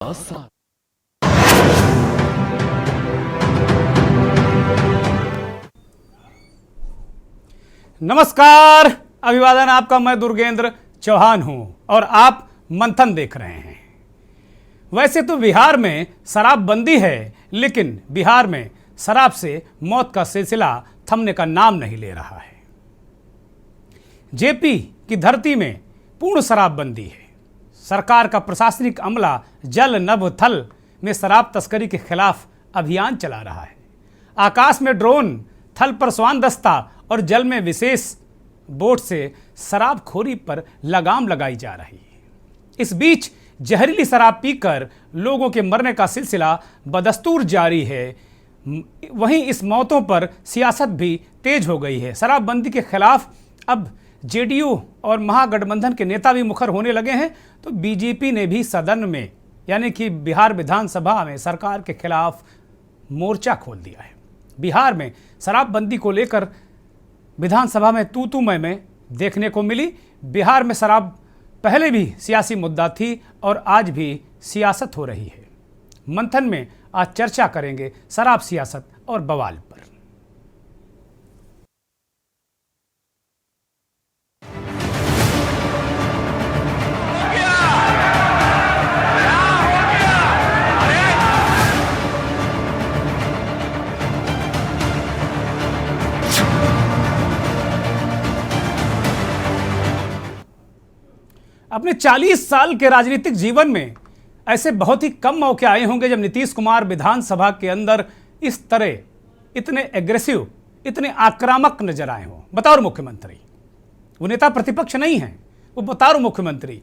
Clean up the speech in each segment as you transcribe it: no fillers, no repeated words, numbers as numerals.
आसान। नमस्कार, अभिवादन आपका। मैं दुर्गेंद्र चौहान हूं और आप मंथन देख रहे हैं। वैसे तो बिहार में शराबबंदी है, लेकिन बिहार में शराब से मौत का सिलसिला थमने का नाम नहीं ले रहा है। जेपी की धरती में पूर्ण शराबबंदी है। सरकार का प्रशासनिक अमला जल नभ थल में शराब तस्करी के खिलाफ अभियान चला रहा है। आकाश में ड्रोन, थल पर स्वान दस्ता और जल में विशेष बोट से शराबखोरी पर लगाम लगाई जा रही है। इस बीच जहरीली शराब पीकर लोगों के मरने का सिलसिला बदस्तूर जारी है। वहीं इस मौतों पर सियासत भी तेज हो गई है। शराबबंदी के खिलाफ अब जेडीयू और महागठबंधन के नेता भी मुखर होने लगे हैं, तो बीजेपी ने भी सदन में यानी कि बिहार विधानसभा में सरकार के खिलाफ मोर्चा खोल दिया है। बिहार में शराबबंदी को लेकर विधानसभा में तू मैं देखने को मिली। बिहार में शराब पहले भी सियासी मुद्दा थी और आज भी सियासत हो रही है। मंथन में आज चर्चा करेंगे शराब, सियासत और बवाल पर। अपने 40 साल के राजनीतिक जीवन में ऐसे बहुत ही कम मौके आए होंगे जब नीतीश कुमार विधानसभा के अंदर इस तरह इतने एग्रेसिव, इतने आक्रामक नजर आए हों। बतौर मुख्यमंत्री, वो नेता प्रतिपक्ष नहीं हैं, वो बतौर मुख्यमंत्री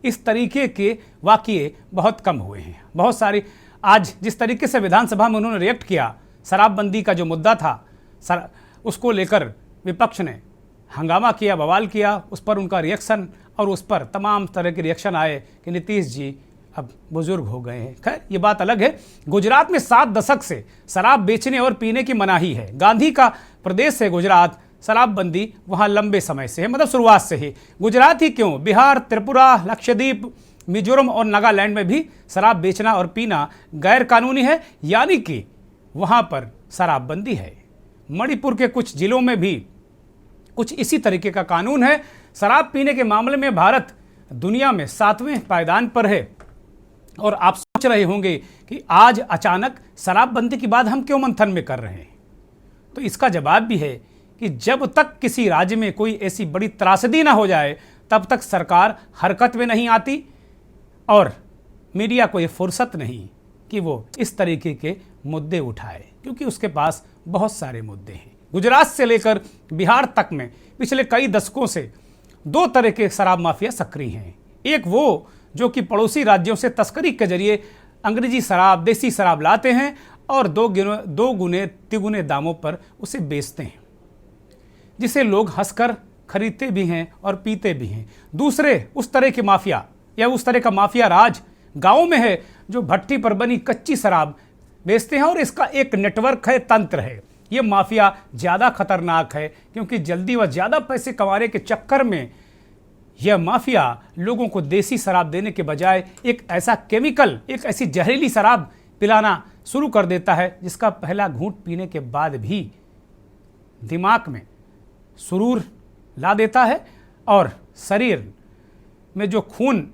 इस तरीके के वाकये बहुत कम हुए हैं। बहुत सारी आज जिस तरीके से विधानसभा में उन्होंने रिएक्ट किया, शराबबंदी का जो मुद्दा था उसको लेकर विपक्ष ने हंगामा किया, बवाल किया, उस पर उनका रिएक्शन और उस पर तमाम तरह के रिएक्शन आए कि नीतीश जी अब बुजुर्ग हो गए हैं। खैर, ये बात अलग है। गुजरात में 7 दशक से शराब बेचने और पीने की मनाही है। गांधी का प्रदेश है गुजरात, शराबबंदी वहाँ लंबे समय से है, मतलब शुरुआत से ही। गुजरात ही क्यों, बिहार, त्रिपुरा, लक्षद्वीप, मिजोरम और नागालैंड में भी शराब बेचना और पीना गैर कानूनी है, यानी कि वहाँ पर शराबबंदी है। मणिपुर के कुछ जिलों में भी कुछ इसी तरीके का कानून है। शराब पीने के मामले में भारत दुनिया में 7वें पायदान पर है। और आप सोच रहे होंगे कि आज अचानक शराबबंदी की बात हम क्यों मंथन में कर रहे हैं, तो इसका जवाब भी है कि जब तक किसी राज्य में कोई ऐसी बड़ी त्रासदी ना हो जाए, तब तक सरकार हरकत में नहीं आती और मीडिया को ये फुर्सत नहीं कि वो इस तरीके के मुद्दे उठाए, क्योंकि उसके पास बहुत सारे मुद्दे हैं। गुजरात से लेकर बिहार तक में पिछले कई दशकों से 2 तरह के शराब माफिया सक्रिय हैं। एक वो जो कि पड़ोसी राज्यों से तस्करी के जरिए अंग्रेजी शराब, देसी शराब लाते हैं और 2 गुने तिगुने दामों पर उसे बेचते हैं, जिसे लोग हंसकर खरीदते भी हैं और पीते भी हैं। दूसरे उस तरह के माफिया या उस तरह का माफिया राज गाँव में है, जो भट्टी पर बनी कच्ची शराब बेचते हैं और इसका एक नेटवर्क है, तंत्र है। ये माफिया ज़्यादा खतरनाक है, क्योंकि जल्दी व ज़्यादा पैसे कमाने के चक्कर में यह माफिया लोगों को देसी शराब देने के बजाय एक ऐसा केमिकल, एक ऐसी जहरीली शराब पिलाना शुरू कर देता है, जिसका पहला घूंट पीने के बाद भी दिमाग में सुरूर ला देता है और शरीर में जो खून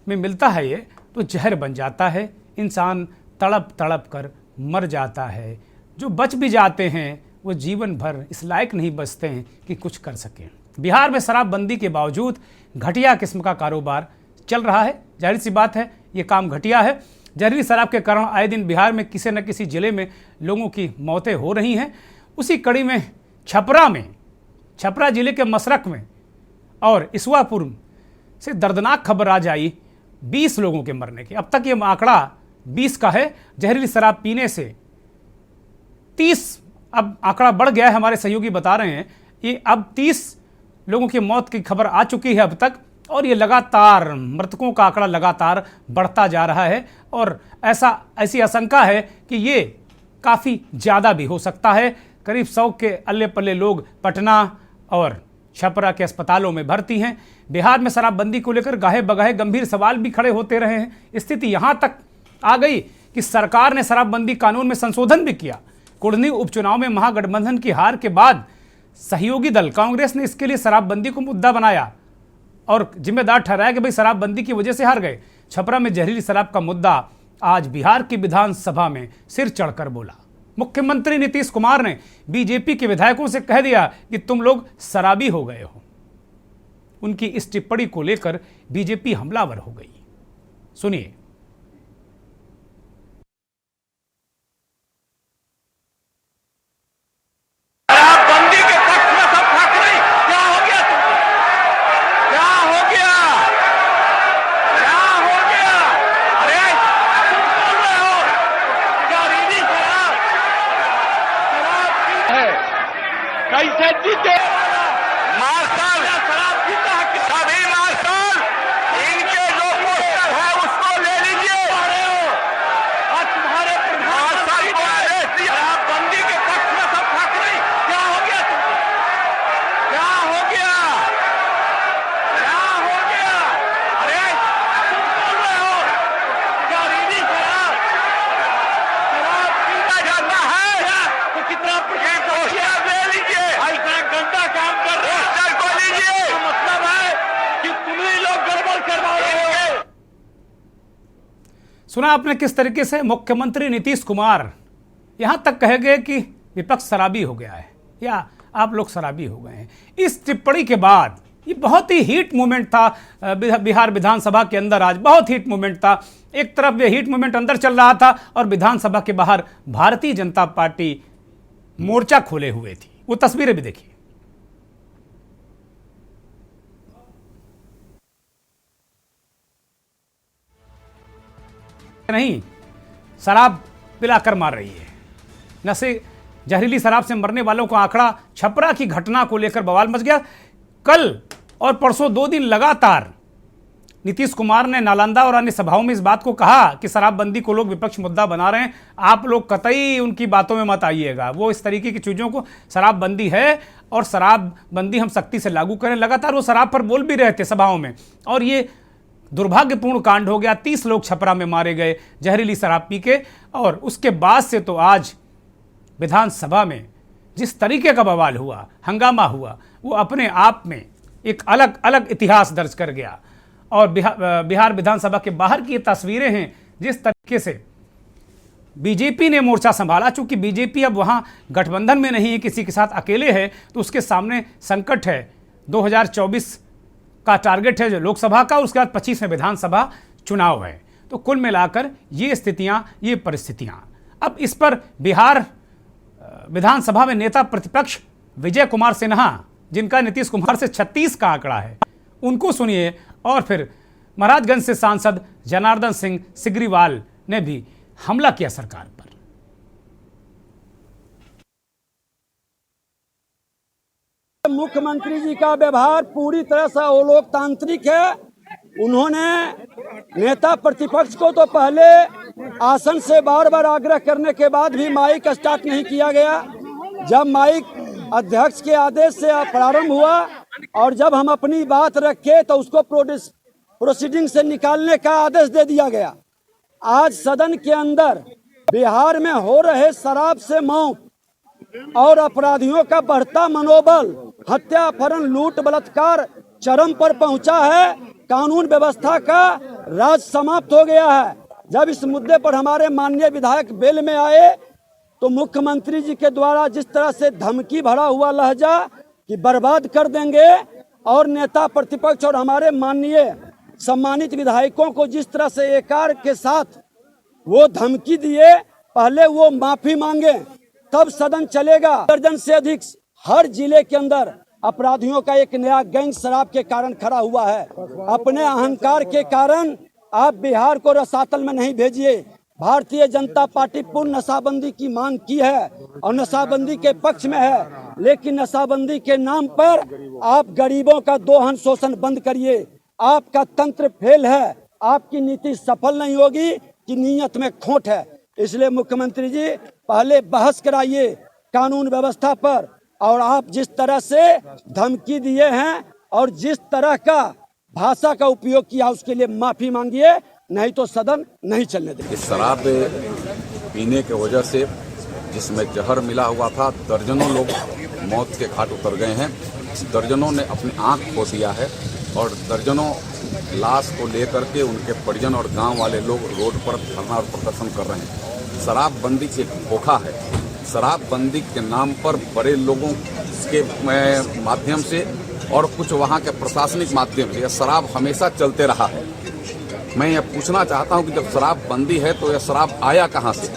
में मिलता है ये तो जहर बन जाता है। इंसान तड़प तड़प कर मर जाता है। जो बच भी जाते हैं वो जीवन भर इस लायक नहीं बचते हैं कि कुछ कर सकें। बिहार में शराबबंदी के बावजूद घटिया किस्म का कारोबार चल रहा है। जाहिर सी बात है, ये काम घटिया है। जहरीली शराब के कारण आए दिन बिहार में किसी न किसी जिले में लोगों की मौतें हो रही हैं। उसी कड़ी में छपरा जिले के मसरक में और इसवापुर से दर्दनाक खबर आज आई 20 लोगों के मरने की। अब तक ये आंकड़ा 20 का है। जहरीली शराब पीने से 30, अब आंकड़ा बढ़ गया है, हमारे सहयोगी बता रहे हैं। ये अब 30 लोगों की मौत की खबर आ चुकी है अब तक, और ये लगातार मृतकों का आंकड़ा लगातार बढ़ता जा रहा है और ऐसी आशंका है कि ये काफ़ी ज़्यादा भी हो सकता है। करीब 100 के अल्ले पल्ले लोग पटना और छपरा के अस्पतालों में भर्ती हैं। बिहार में शराबबंदी को लेकर गाहे बगाहे गंभीर सवाल भी खड़े होते रहे हैं। स्थिति यहां तक आ गई कि सरकार ने शराबबंदी कानून में संशोधन भी किया। कुढ़नी उपचुनाव में महागठबंधन की हार के बाद सहयोगी दल कांग्रेस ने इसके लिए शराबबंदी को मुद्दा बनाया और जिम्मेदार ठहराया कि भाई शराबबंदी की वजह से हार गए। छपरा में जहरीली शराब का मुद्दा आज बिहार की विधानसभा में सिर चढ़कर बोला। मुख्यमंत्री नीतीश कुमार ने बीजेपी के विधायकों से कह दिया कि तुम लोग शराबी हो गए हो। उनकी इस टिप्पणी को लेकर बीजेपी हमलावर हो गई। सुनिए। कैसे जीते मार्शल शराब पीता है सभी मार्शल इनके जो पोस्टर है उसको ले लीजिए और तुम्हारे मार्शल को अरेस्ट शराबबंदी के पक्ष में सब खड़े नहीं। क्या हो गया क्या हो गया क्या हो गया? अरे तुम बोल रहे हो क्या रीडी शराब पीता जाता है तो कितना परसेंट हो गया? गंदा काम कर रहे हैं को लीजिए। मतलब है कि तुम ही लोग गड़बड़ करवा रहे हो। सुना आपने किस तरीके से मुख्यमंत्री नीतीश कुमार यहां तक कहे गए कि विपक्ष शराबी हो गया है या आप लोग शराबी हो गए हैं। इस टिप्पणी के बाद ये बहुत ही हीट मूवमेंट था बिहार विधानसभा के अंदर। आज बहुत हीट मूवमेंट था। एक तरफ ये हीट मूवमेंट अंदर चल रहा था और विधानसभा के बाहर भारतीय जनता पार्टी मोर्चा खोले हुए थी। वो तस्वीरें भी देखिए। नहीं, शराब पिलाकर मार रही है। नशे जहरीली शराब से मरने वालों का आंकड़ा, छपरा की घटना को लेकर बवाल मच गया। कल और परसों 2 दिन लगातार नीतीश कुमार ने नालंदा और अन्य सभाओं में इस बात को कहा कि शराबबंदी को लोग विपक्ष मुद्दा बना रहे हैं। आप लोग कतई उनकी बातों में मत आइएगा। वो इस तरीके की चीज़ों को, शराबबंदी है और शराबबंदी हम सख्ती से लागू करें। लगातार वो शराब पर बोल भी रहे थे सभाओं में। और ये दुर्भाग्यपूर्ण कांड हो गया। 30 लोग छपरा में मारे गए जहरीली शराब पी के। और उसके बाद से तो आज विधानसभा में जिस तरीके का बवाल हुआ, हंगामा हुआ, वो अपने आप में एक अलग अलग इतिहास दर्ज कर गया। और बिहार विधानसभा के बाहर की ये तस्वीरें हैं जिस तरीके से बीजेपी ने मोर्चा संभाला। चूंकि बीजेपी अब वहां गठबंधन में नहीं है, किसी के साथ अकेले है, तो उसके सामने संकट है। 2024 का टारगेट है जो लोकसभा का, उसके बाद 25 में विधानसभा चुनाव है। तो कुल मिलाकर ये स्थितियां, ये परिस्थितियां। अब इस पर बिहार विधानसभा में नेता प्रतिपक्ष विजय कुमार सिन्हा, जिनका नीतीश कुमार से 36 का आंकड़ा है, उनको सुनिए। और फिर महाराजगंज से सांसद जनार्दन सिंह सिग्रीवाल ने भी हमला किया सरकार पर। मुख्यमंत्री जी का व्यवहार पूरी तरह से अलोकतांत्रिक है। उन्होंने नेता प्रतिपक्ष को तो पहले आसन से बार बार आग्रह करने के बाद भी माइक स्टार्ट नहीं किया गया। जब माइक अध्यक्ष के आदेश से प्रारंभ हुआ और जब हम अपनी बात रखे तो उसको प्रोसीडिंग से निकालने का आदेश दे दिया गया। आज सदन के अंदर बिहार में हो रहे शराब से मौत और अपराधियों का बढ़ता मनोबल, हत्या, अपहरण, लूट, बलात्कार चरम पर पहुंचा है। कानून व्यवस्था का राज समाप्त हो गया है। जब इस मुद्दे पर हमारे माननीय विधायक बेल में आए तो मुख्यमंत्री जी के द्वारा जिस तरह से धमकी भरा हुआ लहजा कि बर्बाद कर देंगे, और नेता प्रतिपक्ष और हमारे माननीय सम्मानित विधायकों को जिस तरह से एकार के साथ वो धमकी दिए, पहले वो माफी मांगे तब सदन चलेगा। दर्जन से अधिक हर जिले के अंदर अपराधियों का एक नया गैंग शराब के कारण खड़ा हुआ है। अपने अहंकार के कारण आप बिहार को रसातल में नहीं भेजिए। भारतीय जनता पार्टी पूर्ण नशाबंदी की मांग की है और नशाबंदी के पक्ष में है, लेकिन नशाबंदी के नाम पर आप गरीबों का दोहन शोषण बंद करिए। आपका तंत्र फेल है, आपकी नीति सफल नहीं होगी कि नीयत में खोट है। इसलिए मुख्यमंत्री जी पहले बहस कराइए कानून व्यवस्था पर, और आप जिस तरह से धमकी दिए हैं और जिस तरह का भाषा का उपयोग किया उसके लिए माफी मांगिए, नहीं तो सदन नहीं चलने देंगे। इस शराब पीने की वजह से जिसमें जहर मिला हुआ था, दर्जनों लोग मौत के घाट उतर गए हैं। दर्जनों ने अपनी आंख खो दिया है और दर्जनों लाश को लेकर के उनके परिजन और गांव वाले लोग रोड पर धरना और प्रदर्शन कर रहे हैं। शराबबंदी एक धोखा है। शराबबंदी के नाम पर बड़े लोगों के माध्यम से और कुछ वहां के प्रशासनिक माध्यम से यह शराब हमेशा चलते रहा है। मैं यह पूछना चाहता हूं कि जब शराबबंदी है तो यह शराब आया कहां से,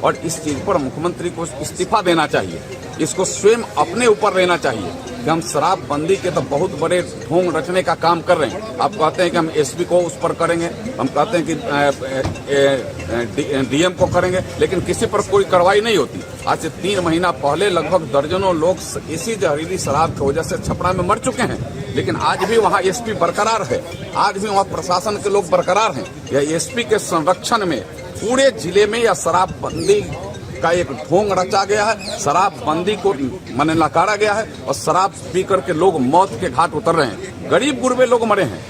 और इस चीज पर मुख्यमंत्री को इस्तीफा देना चाहिए। इसको स्वयं अपने ऊपर लेना चाहिए कि हम शराबबंदी के तो बहुत बड़े ढोंग रचने का काम कर रहे हैं। आप कहते हैं कि हम एसपी को उस पर करेंगे, हम कहते हैं कि डीएम को करेंगे, लेकिन किसी पर कोई कार्रवाई नहीं होती। आज से 3 महीना पहले लगभग दर्जनों लोग इसी जहरीली शराब की वजह से छपरा में मर चुके हैं, लेकिन आज भी वहाँ एसपी बरकरार है, आज भी वहाँ प्रशासन के लोग बरकरार हैं। यह एसपी के संरक्षण में पूरे जिले में यह शराबबंदी का एक ढोंग रचा गया है। शराबबंदी को माने नकारा गया है और शराब पी करके लोग मौत के घाट उतर रहे हैं। गरीब गुरबे लोग मरे हैं,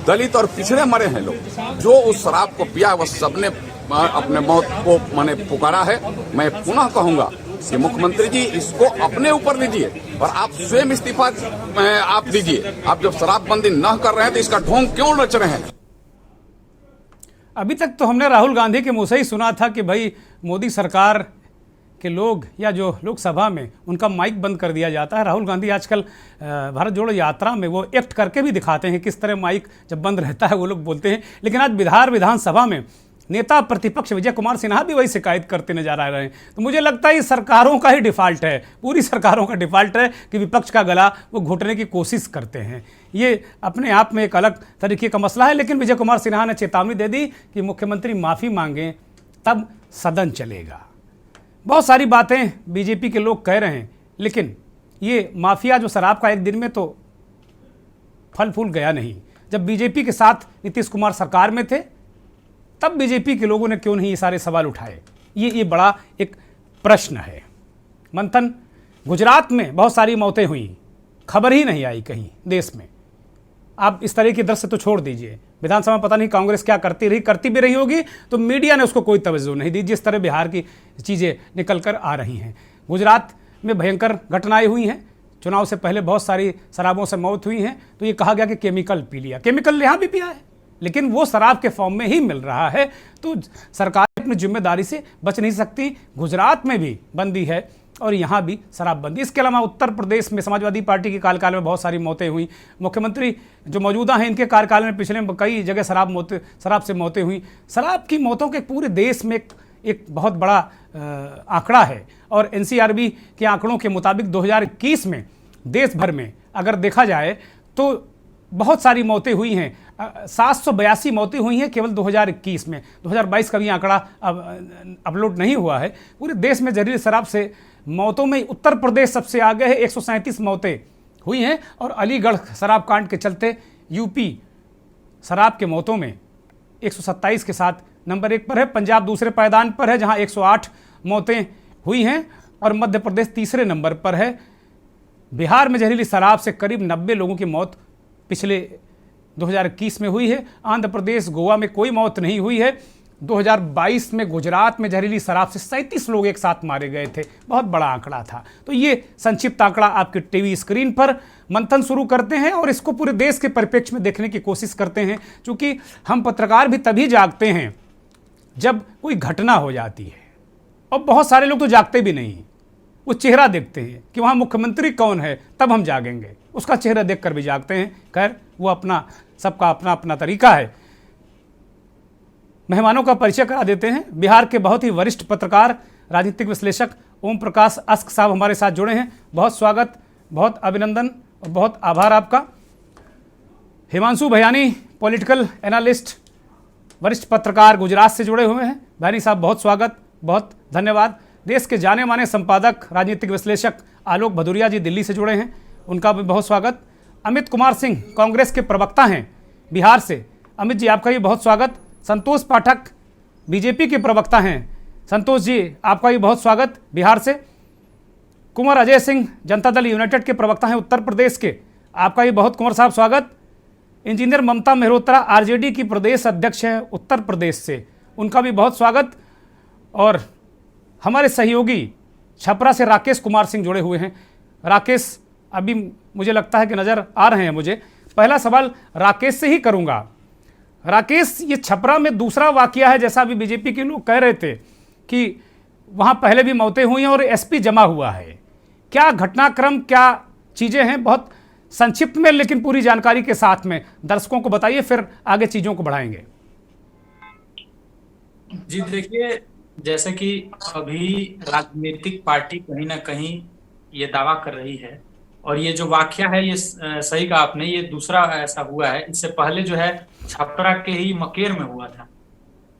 दलित और पिछड़े मरे हैं लोग। जो उस शराब को पिया वह सबने अपने मौत को माने पुकारा है। मैं पुनः कहूंगा कि मुख्यमंत्री जी इसको अपने ऊपर लीजिए और आप स्वयं इस्तीफा आप दीजिए। आप जब शराबबंदी न कर रहे हैं तो इसका ढोंग क्यों रच रहे हैं? अभी तक तो हमने राहुल गांधी के मुंह से ही सुना था कि भाई मोदी सरकार के लोग या जो लोकसभा में उनका माइक बंद कर दिया जाता है। राहुल गांधी आजकल भारत जोड़ो यात्रा में वो एक्ट करके भी दिखाते हैं किस तरह माइक जब बंद रहता है वो लोग बोलते हैं। लेकिन आज बिहार विधानसभा में नेता प्रतिपक्ष विजय कुमार सिन्हा भी वही शिकायत करते नजर आ रहे हैं। तो मुझे लगता है ये सरकारों का ही डिफ़ॉल्ट है, पूरी सरकारों का डिफ़ॉल्ट है कि विपक्ष का गला वो घोटने की कोशिश करते हैं। ये अपने आप में एक अलग तरीके का मसला है। लेकिन विजय कुमार सिन्हा ने चेतावनी दे दी कि मुख्यमंत्री माफ़ी मांगें तब सदन चलेगा। बहुत सारी बातें बीजेपी के लोग कह रहे हैं, लेकिन ये माफिया जो शराब का एक दिन में तो फल फूल गया नहीं। जब बीजेपी के साथ नीतीश कुमार सरकार में थे तब बीजेपी के लोगों ने क्यों नहीं ये सारे सवाल उठाए, ये बड़ा एक प्रश्न है। मंथन गुजरात में बहुत सारी मौतें हुई, खबर ही नहीं आई कहीं देश में। आप इस तरह के दृश्य तो छोड़ दीजिए, विधानसभा में पता नहीं कांग्रेस क्या करती भी रही होगी, तो मीडिया ने उसको कोई तवज्जो नहीं दी जिस तरह बिहार की चीज़ें निकल कर आ रही हैं। गुजरात में भयंकर घटनाएं हुई हैं, चुनाव से पहले बहुत सारी शराबों से मौत हुई हैं, तो ये कहा गया कि केमिकल पी लिया। केमिकल यहाँ भी पिया है, लेकिन वो शराब के फॉर्म में ही मिल रहा है। तो सरकार अपनी जिम्मेदारी से बच नहीं सकती। गुजरात में भी बंदी है और यहाँ भी शराबबंदी। इसके अलावा उत्तर प्रदेश में समाजवादी पार्टी के कार्यकाल में बहुत सारी मौतें हुई। मुख्यमंत्री जो मौजूदा हैं इनके कार्यकाल में पिछले कई जगह शराब से मौतें हुई। शराब की मौतों के पूरे देश में एक बहुत बड़ा आंकड़ा है और एनसीआरबी के आंकड़ों के मुताबिक 2021 में देश भर में अगर देखा जाए तो बहुत सारी मौतें हुई हैं। 782 मौतें हुई हैं केवल 2021 में। 2022 का भी आंकड़ा अपलोड नहीं हुआ है। पूरे देश में जहरीली शराब से मौतों में उत्तर प्रदेश सबसे आगे है, 137 मौतें हुई हैं। और अलीगढ़ शराब कांड के चलते यूपी शराब के मौतों में 127 के साथ नंबर 1 पर है। पंजाब दूसरे पायदान पर है जहां 108 मौतें हुई हैं और मध्य प्रदेश तीसरे नंबर पर है। बिहार में जहरीली शराब से करीब 90 लोगों की मौत पिछले 2021 में हुई है। आंध्र प्रदेश गोवा में कोई मौत नहीं हुई है। 2022 में गुजरात में जहरीली शराब से 37 लोग एक साथ मारे गए थे, बहुत बड़ा आंकड़ा था। तो ये संक्षिप्त आंकड़ा आपके टीवी स्क्रीन पर। मंथन शुरू करते हैं और इसको पूरे देश के परिप्रेक्ष्य में देखने की कोशिश करते हैं, क्योंकि हम पत्रकार भी तभी जागते हैं जब कोई घटना हो जाती है। और बहुत सारे लोग तो जागते भी नहीं, वो चेहरा देखते हैं कि वहाँ मुख्यमंत्री कौन है, तब हम जागेंगे। उसका चेहरा देखकर भी जागते हैं। खैर, वो अपना सबका अपना अपना तरीका है। मेहमानों का परिचय करा देते हैं। बिहार के बहुत ही वरिष्ठ पत्रकार, राजनीतिक विश्लेषक ओम प्रकाश अस्क साहब हमारे साथ जुड़े हैं। बहुत स्वागत, बहुत अभिनंदन और बहुत आभार आपका। हिमांशु भयानी, पॉलिटिकल एनालिस्ट, वरिष्ठ पत्रकार, गुजरात से जुड़े हुए हैं। भयानी साहब बहुत स्वागत, बहुत धन्यवाद। देश के जाने माने संपादक, राजनीतिक विश्लेषक आलोक भदौरिया जी दिल्ली से जुड़े हैं, उनका भी बहुत स्वागत। अमित कुमार सिंह, कांग्रेस के प्रवक्ता हैं बिहार से, अमित जी आपका भी बहुत स्वागत। संतोष पाठक, बीजेपी के प्रवक्ता हैं, संतोष जी आपका भी बहुत स्वागत बिहार से। कुंवर अजय सिंह जनता दल यूनाइटेड के प्रवक्ता हैं उत्तर प्रदेश के। आपका भी बहुत कुंवर साहब स्वागत। इंजीनियर ममता मेहरोत्रा आरजेडी की प्रदेश अध्यक्ष है उत्तर प्रदेश से, उनका भी बहुत स्वागत। और हमारे सहयोगी छपरा से राकेश कुमार सिंह जुड़े हुए हैं। राकेश अभी मुझे लगता है कि नज़र आ रहे हैं मुझे। पहला सवाल राकेश से ही करूंगा। राकेश, ये छपरा में दूसरा वाकया है, जैसा अभी बीजेपी के लोग कह रहे थे कि वहाँ पहले भी मौतें हुई हैं और एसपी जमा हुआ है। क्या घटनाक्रम, क्या चीज़ें हैं, बहुत संक्षिप्त में लेकिन पूरी जानकारी के साथ में दर्शकों को बताइए, फिर आगे चीज़ों को बढ़ाएंगे। जी देखिए, जैसे कि अभी राजनीतिक पार्टी कहीं ना कहीं ये दावा कर रही है, और ये जो वाकया है ये सही कहा आपने, ये दूसरा ऐसा हुआ है। इससे पहले जो है छपरा के ही मकेर में हुआ था,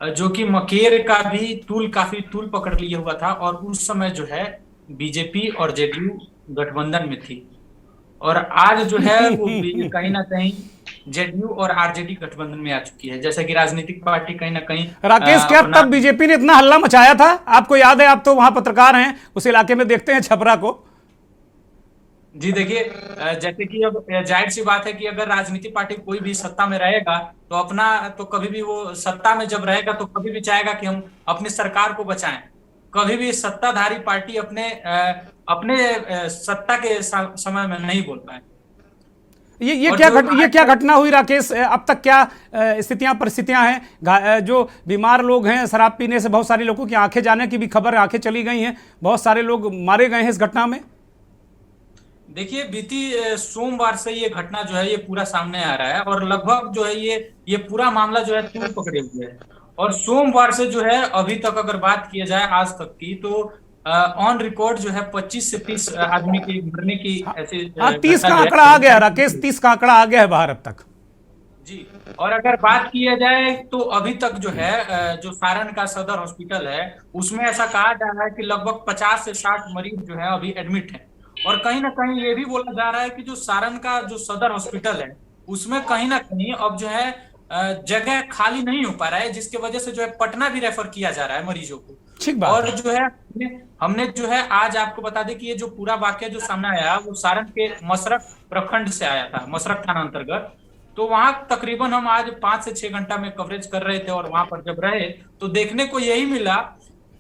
जो कि मकेर का भी काफी तूल पकड़ लिए हुआ था, और उस समय जो है बीजेपी और जेडीयू गठबंधन में थी, और आज जो है वो कहीं ना कहीं जेडीयू और आरजेडी गठबंधन में आ चुकी है। जैसे कि राजनीतिक पार्टी कहीं ना कहीं राकेश, क्या तब बीजेपी ने इतना हल्ला मचाया था? आपको याद है, आप तो वहां पत्रकार हैं, उस इलाके में देखते हैं छपरा को। जी देखिए, जैसे कि अब जाहिर सी बात है कि अगर राजनीतिक पार्टी कोई भी सत्ता में रहेगा तो तो कभी भी वो सत्ता में जब रहेगा तो कभी भी चाहेगा कि हम अपनी सरकार को बचाएं। कभी भी सत्ताधारी पार्टी अपने सत्ता के समय में नहीं बोल पाए। ये क्या घटना हुई राकेश? अब तक क्या परिस्थितियां हैं? जो बीमार लोग हैं, शराब पीने से बहुत सारे लोगों की आंखें जाने की भी खबर, आंखें चली गई हैं, बहुत सारे लोग मारे गए हैं इस घटना में। देखिए, बीती सोमवार से ये घटना जो है ये पूरा सामने आ रहा है, और लगभग जो है ये पूरा मामला जो है तूल पकड़े हुए है। और सोमवार से जो है अभी तक अगर बात किया जाए आज तक की, तो ऑन रिकॉर्ड जो है 25 से 30 आदमी के मरने की ऐसे 30 का आंकड़ा आ गया राकेश, 30 का आंकड़ा आ गया है बाहर अब तक जी। और अगर बात किया जाए तो अभी तक जो है जो सारण का सदर हॉस्पिटल है उसमें ऐसा कहा जा रहा है कि लगभग 50 से 60 मरीज जो है अभी एडमिट है। और कहीं ना कहीं ये भी बोला जा रहा है कि जो सारण का जो सदर हॉस्पिटल है उसमें कहीं ना कहीं अब जो है जगह खाली नहीं हो पा रहा है, जिसकी वजह से जो है पटना भी रेफर किया जा रहा है मरीजों को। ठीक बात। और जो है हमने जो है आज आपको बता दें कि ये जो पूरा वाकया जो सामने आया वो सारण के मसरख प्रखंड से आया था, मसरख थाना अंतर्गत। तो वहां तकरीबन हम आज 5 से 6 घंटा में कवरेज कर रहे थे, और वहां पर जब रहे तो देखने को यही मिला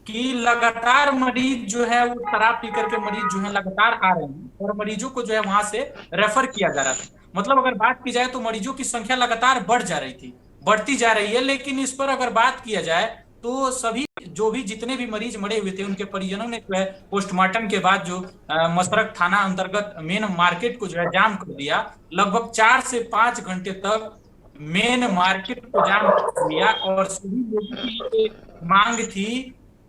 कि लगातार मरीज जो है वो शराब पी करके मरीज जो है लगातार आ रहे हैं, और मरीजों को जो है वहां से रेफर किया जा रहा था। मतलब अगर बात की जाए तो मरीजों की संख्या लगातार बढ़ती जा रही है। लेकिन इस पर अगर बात किया जाए तो सभी जितने भी मरीज मरे हुए थे उनके परिजनों ने जो है पोस्टमार्टम के बाद जो मसरख थाना अंतर्गत मेन मार्केट को जो है जाम कर दिया। लगभग 4 से 5 घंटे तक मेन मार्केट को जाम कर दिया, और सभी लोगों की मांग थी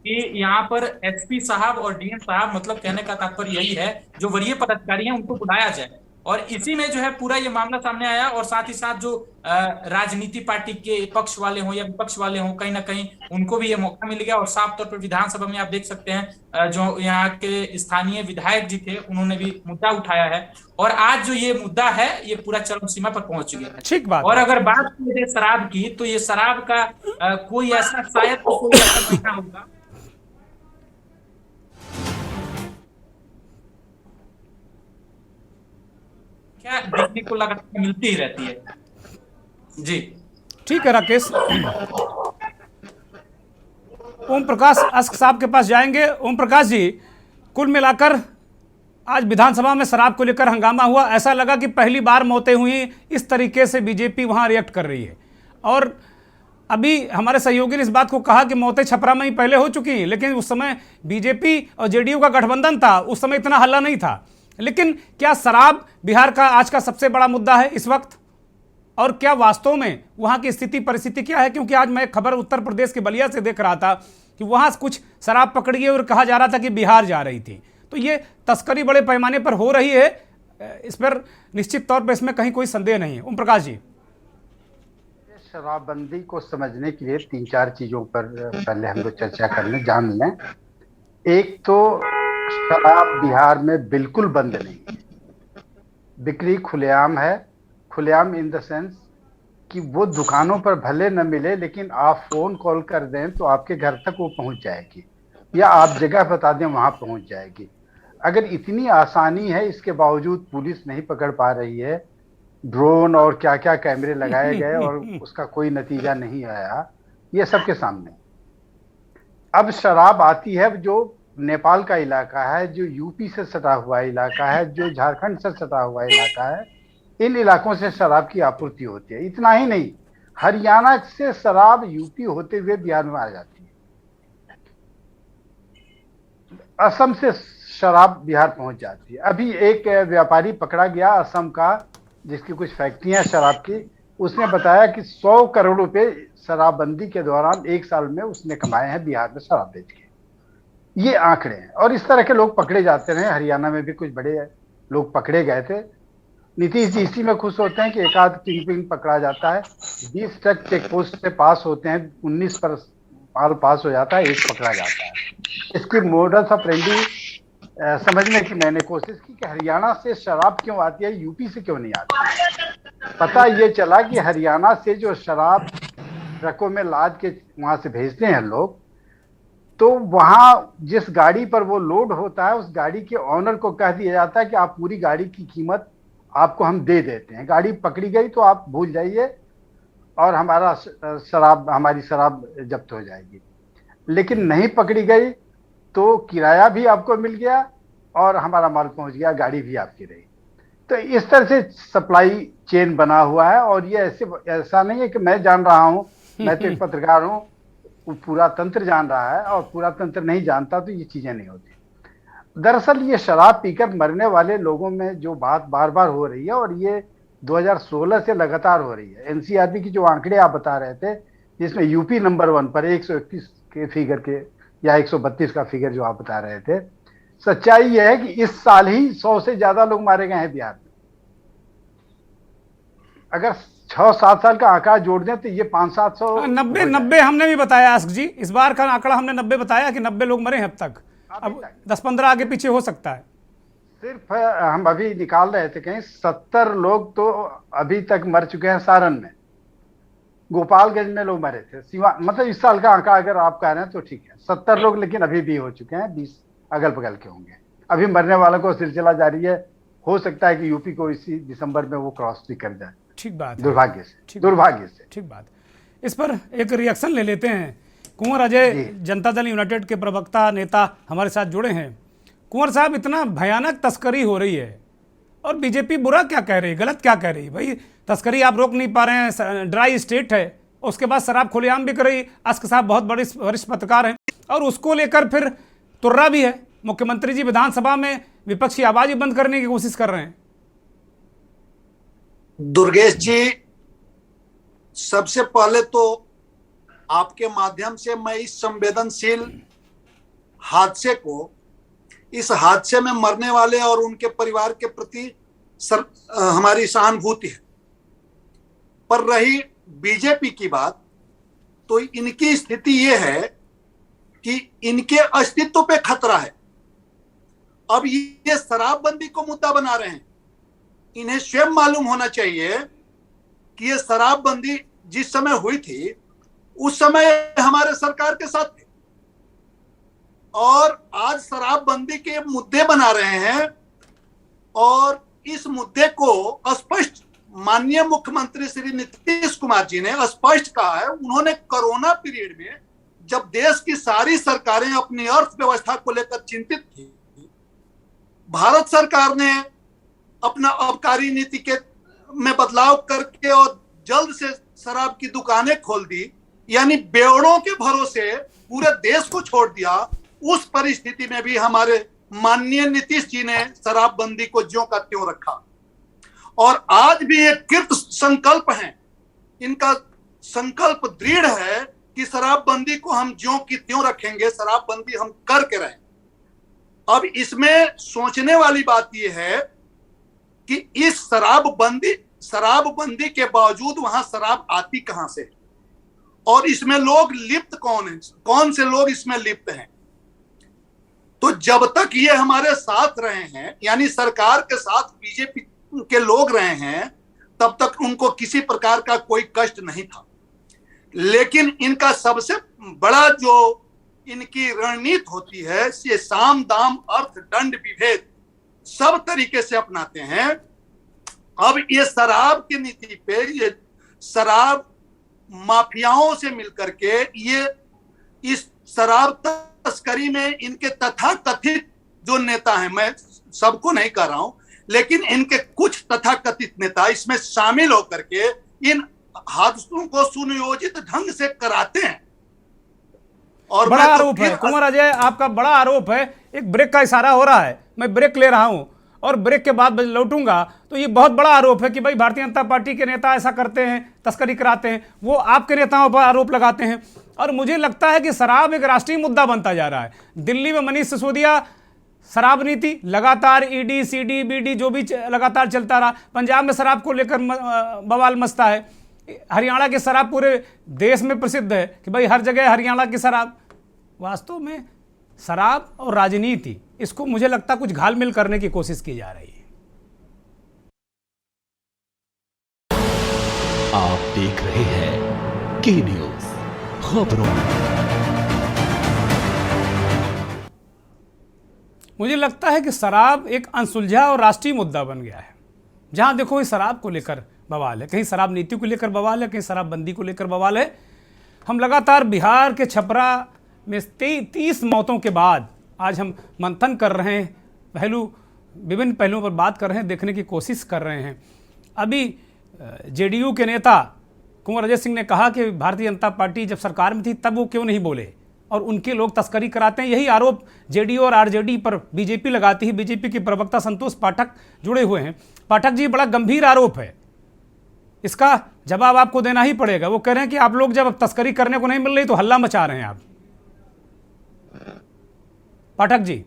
कि यहाँ पर एसपी साहब और डीएम साहब, मतलब कहने का तात्पर्य यही है, जो वरीय पदाधिकारी हैं उनको बुलाया जाए। और इसी में जो है पूरा ये मामला सामने आया, और साथ ही साथ जो राजनीति पार्टी के पक्ष वाले हों या विपक्ष वाले हों, कहीं ना कहीं उनको भी ये मौका मिल गया। और साफ तौर पर विधानसभा में आप देख सकते हैं जो यहाँ के स्थानीय विधायक जी थे उन्होंने भी मुद्दा उठाया है, और आज जो ये मुद्दा है ये पूरा चरम सीमा पर पहुंच गया है। ठीक बात। और अगर बात की जाए शराब की, तो ये शराब का कोई ऐसा शायद कोई ऐसा महीना होगा क्या देखने को लगातार मिलती ही रहती है। जी ठीक है राकेश। ओम प्रकाश अस्क साहब के पास जाएंगे। ओम प्रकाश जी, कुल मिलाकर आज विधानसभा में शराब को लेकर हंगामा हुआ। ऐसा लगा कि पहली बार मौतें हुई, इस तरीके से बीजेपी वहां रिएक्ट कर रही है। और अभी हमारे सहयोगी ने इस बात को कहा कि मौतें छपरा में ही पहले हो चुकी हैं, लेकिन उस समय बीजेपी और जेडीयू का गठबंधन था, उस समय इतना हल्ला नहीं था। लेकिन क्या शराब बिहार का आज का सबसे बड़ा मुद्दा है इस वक्त? और क्या वास्तव में वहां की स्थिति परिस्थिति क्या है? क्योंकि आज मैं खबर उत्तर प्रदेश के बलिया से देख रहा था कि वहां कुछ शराब पकड़ी है और कहा जा रहा था कि बिहार जा रही थी। तो ये तस्करी बड़े पैमाने पर हो रही है, इस पर निश्चित तौर पर इसमें कहीं कोई संदेह नहीं है। ओम प्रकाश जी, शराबबंदी को समझने के लिए 3-4 चीजों पर पहले हम लोग चर्चा करने जान लें। एक तो शराब बिहार में बिल्कुल बंद नहीं है, बिक्री खुलेआम है। खुलेआम इन द सेंस कि वो दुकानों पर भले न मिले, लेकिन आप फोन कॉल कर दें तो आपके घर तक वो पहुंच जाएगी, या आप जगह बता दें वहां पहुंच जाएगी। अगर इतनी आसानी है, इसके बावजूद पुलिस नहीं पकड़ पा रही है, ड्रोन और क्या क्या कैमरे लगाए गए और उसका कोई नतीजा नहीं आया, ये सबके सामने। अब शराब आती है जो नेपाल का इलाका है, जो यूपी से सटा हुआ इलाका है, जो झारखंड से सटा हुआ इलाका है, इन इलाकों से शराब की आपूर्ति होती है। इतना ही नहीं, हरियाणा से शराब यूपी होते हुए बिहार में आ जाती है, असम से शराब बिहार पहुंच जाती है। अभी एक व्यापारी पकड़ा गया असम का, जिसकी कुछ फैक्ट्रियां शराब की, उसने बताया कि 100 करोड़ रुपए शराबबंदी के दौरान 1 साल में उसने कमाए हैं बिहार में शराब बेच के। ये आंकड़े हैं, और इस तरह के लोग पकड़े जाते रहे। हरियाणा में भी कुछ बड़े लोग पकड़े गए थे। नीतीश जी इसी में खुश होते हैं कि एक आध किंगपिन पकड़ा जाता है, 20 ट्रक चेक पोस्ट से पास होते हैं, 19 पर माल पास हो जाता है, 1 पकड़ा जाता है। इसकी मोडस ऑपरेंडी समझने की मैंने कोशिश की कि हरियाणा से शराब क्यों आती है, यूपी से क्यों नहीं आती। पता ये चला कि हरियाणा से जो शराब ट्रकों में लाद के वहां से भेजते हैं लोग, तो वहां जिस गाड़ी पर वो लोड होता है, उस गाड़ी के ऑनर को कह दिया जाता है कि आप पूरी गाड़ी की कीमत आपको हम दे देते हैं, गाड़ी पकड़ी गई तो आप भूल जाइए और हमारी शराब जब्त हो जाएगी। लेकिन नहीं पकड़ी गई तो किराया भी आपको मिल गया और हमारा माल पहुंच गया, गाड़ी भी आपकी रही। तो इस तरह से सप्लाई चेन बना हुआ है। और ये ऐसा नहीं है कि मैं जान रहा हूं, मैं तो एक पत्रकार हूं, पूरा तंत्र जान रहा है, और पूरा तंत्र नहीं जानता तो ये चीजें नहीं होती। दरअसल ये शराब पीकर मरने वाले लोगों में जो बात बार बार हो रही है, और ये 2016 से लगातार हो रही है। एनसीआरबी की जो आंकड़े आप बता रहे थे, जिसमें यूपी नंबर 1 पर 131 के फिगर के या 132 का फिगर जो आप बता रहे थे, सच्चाई यह है कि इस साल ही 100 से ज्यादा लोग मारे गए हैं बिहार में। अगर 6-7 साल का आंकड़ा जोड़ दें तो ये 500-700 90 हमने भी बताया आस्क जी, इस बार का आंकड़ा हमने 90 बताया कि 90 लोग मरे हैं अब तक। अब 10-15 आगे पीछे हो सकता है। सिर्फ हम अभी निकाल रहे थे कहीं 70 लोग तो अभी तक मर चुके हैं सारण में, गोपालगंज में लोग मरे थे, मतलब इस साल का आंकड़ा अगर आप कह रहे हैं तो ठीक है 70 लोग, लेकिन अभी भी हो चुके हैं 20 अगल बगल के होंगे। अभी मरने वालों को सिलसिला जारी है, हो सकता है कि यूपी को इसी दिसंबर में वो क्रॉस भी कर जाए। ठीक बात, दुर्भाग्य से ठीक बात। इस पर एक रिएक्शन ले लेते हैं। कुंवर अजय, जनता दल यूनाइटेड के प्रवक्ता नेता हमारे साथ जुड़े हैं। कुंवर साहब, इतना भयानक तस्करी हो रही है और बीजेपी बुरा क्या कह रही है, गलत क्या कह रही है? भाई तस्करी आप रोक नहीं पा रहे हैं, ड्राई स्टेट है, उसके बाद शराब खुलेआम बिक रही। अस्क साहब बहुत बड़े वरिष्ठ पत्रकार हैं और उसको लेकर फिर तुर्रा भी है। मुख्यमंत्री जी विधानसभा में विपक्ष की आवाज बंद करने की कोशिश कर रहे हैं। दुर्गेश जी, सबसे पहले तो आपके माध्यम से मैं इस संवेदनशील हादसे को, इस हादसे में मरने वाले और उनके परिवार के प्रति हमारी सहानुभूति है। पर रही बीजेपी की बात, तो इनकी स्थिति यह है कि इनके अस्तित्व पे खतरा है। अब ये शराबबंदी को मुद्दा बना रहे हैं। इन्हें स्वयं मालूम होना चाहिए कि ये शराबबंदी जिस समय हुई थी उस समय हमारे सरकार के साथ थे, और आज शराबबंदी के मुद्दे बना रहे हैं। और इस मुद्दे को स्पष्ट माननीय मुख्यमंत्री श्री नीतीश कुमार जी ने स्पष्ट कहा है। उन्होंने कोरोना पीरियड में, जब देश की सारी सरकारें अपनी अर्थव्यवस्था को लेकर चिंतित थी, भारत सरकार ने अपना आबकारी नीति के में बदलाव करके और जल्द से शराब की दुकानें खोल दी, यानी बेवड़ों के भरोसे पूरे देश को छोड़ दिया। उस परिस्थिति में भी हमारे माननीय नीतीश जी ने शराबबंदी को ज्यों का त्यों रखा, और आज भी एक कृत संकल्प है, इनका संकल्प दृढ़ है कि शराबबंदी को हम ज्यों की त्यों रखेंगे, शराबबंदी हम करके रहें। अब इसमें सोचने वाली बात यह है कि इस शराबबंदी के बावजूद वहां शराब आती कहां से, और इसमें लोग लिप्त कौन है, कौन से लोग इसमें लिप्त हैं। तो जब तक ये हमारे साथ रहे हैं, यानी सरकार के साथ बीजेपी के लोग रहे हैं, तब तक उनको किसी प्रकार का कोई कष्ट नहीं था। लेकिन इनका सबसे बड़ा जो इनकी रणनीति होती है, ये साम दाम अर्थ दंड विभेद सब तरीके से अपनाते हैं। अब ये शराब की नीति पे, ये शराब माफियाओं से मिलकर के ये इस शराब तस्करी में इनके तथाकथित जो नेता हैं, मैं सबको नहीं कह रहा हूं, लेकिन इनके कुछ तथाकथित नेता इसमें शामिल होकर के इन हादसों को सुनियोजित ढंग से कराते हैं। और बड़ा आरोप है कुंवर अजय, आपका बड़ा आरोप है। एक ब्रेक का इशारा हो रहा है, मैं ब्रेक ले रहा हूं और ब्रेक के बाद लौटूंगा। तो ये बहुत बड़ा आरोप है कि भाई भारतीय जनता पार्टी के नेता ऐसा करते हैं, तस्करी कराते हैं, वो आपके नेताओं पर आरोप लगाते हैं। और मुझे लगता है कि शराब एक राष्ट्रीय मुद्दा बनता जा रहा है। दिल्ली में मनीष सिसोदिया, शराब नीति लगातार, ईडी सीडी बीडी जो भी लगातार चलता रहा। पंजाब में शराब को लेकर बवाल मचता है। हरियाणा की शराब पूरे देश में प्रसिद्ध है कि भाई हर जगह हरियाणा की शराब। वास्तव में शराब और राजनीति, इसको मुझे लगता कुछ घालमेल करने की कोशिश की जा रही है। आप देख रहे हैं के न्यूज खबरों। मुझे लगता है कि शराब एक अनसुलझा और राष्ट्रीय मुद्दा बन गया है। जहां देखो इस शराब को लेकर बवाल है, कहीं शराब नीति को लेकर बवाल है, कहीं शराबबंदी को लेकर बवाल है। हम लगातार बिहार के छपरा में 30 मौतों के बाद आज हम मंथन कर रहे हैं, विभिन्न पहलुओं पर बात कर रहे हैं, देखने की कोशिश कर रहे हैं। अभी जेडीयू के नेता कुंवर अजय सिंह ने कहा कि भारतीय जनता पार्टी जब सरकार में थी तब वो क्यों नहीं बोले, और उनके लोग तस्करी कराते हैं। यही आरोप जेडीयू और आरजेडी पर बीजेपी लगाती है। बीजेपी के प्रवक्ता संतोष पाठक जुड़े हुए हैं। पाठक जी, बड़ा गंभीर आरोप है, इसका जवाब आपको देना ही पड़ेगा। वो कह रहे हैं कि आप लोग जब तस्करी करने को नहीं मिल रही तो हल्ला मचा रहे हैं आप। पाठक जी,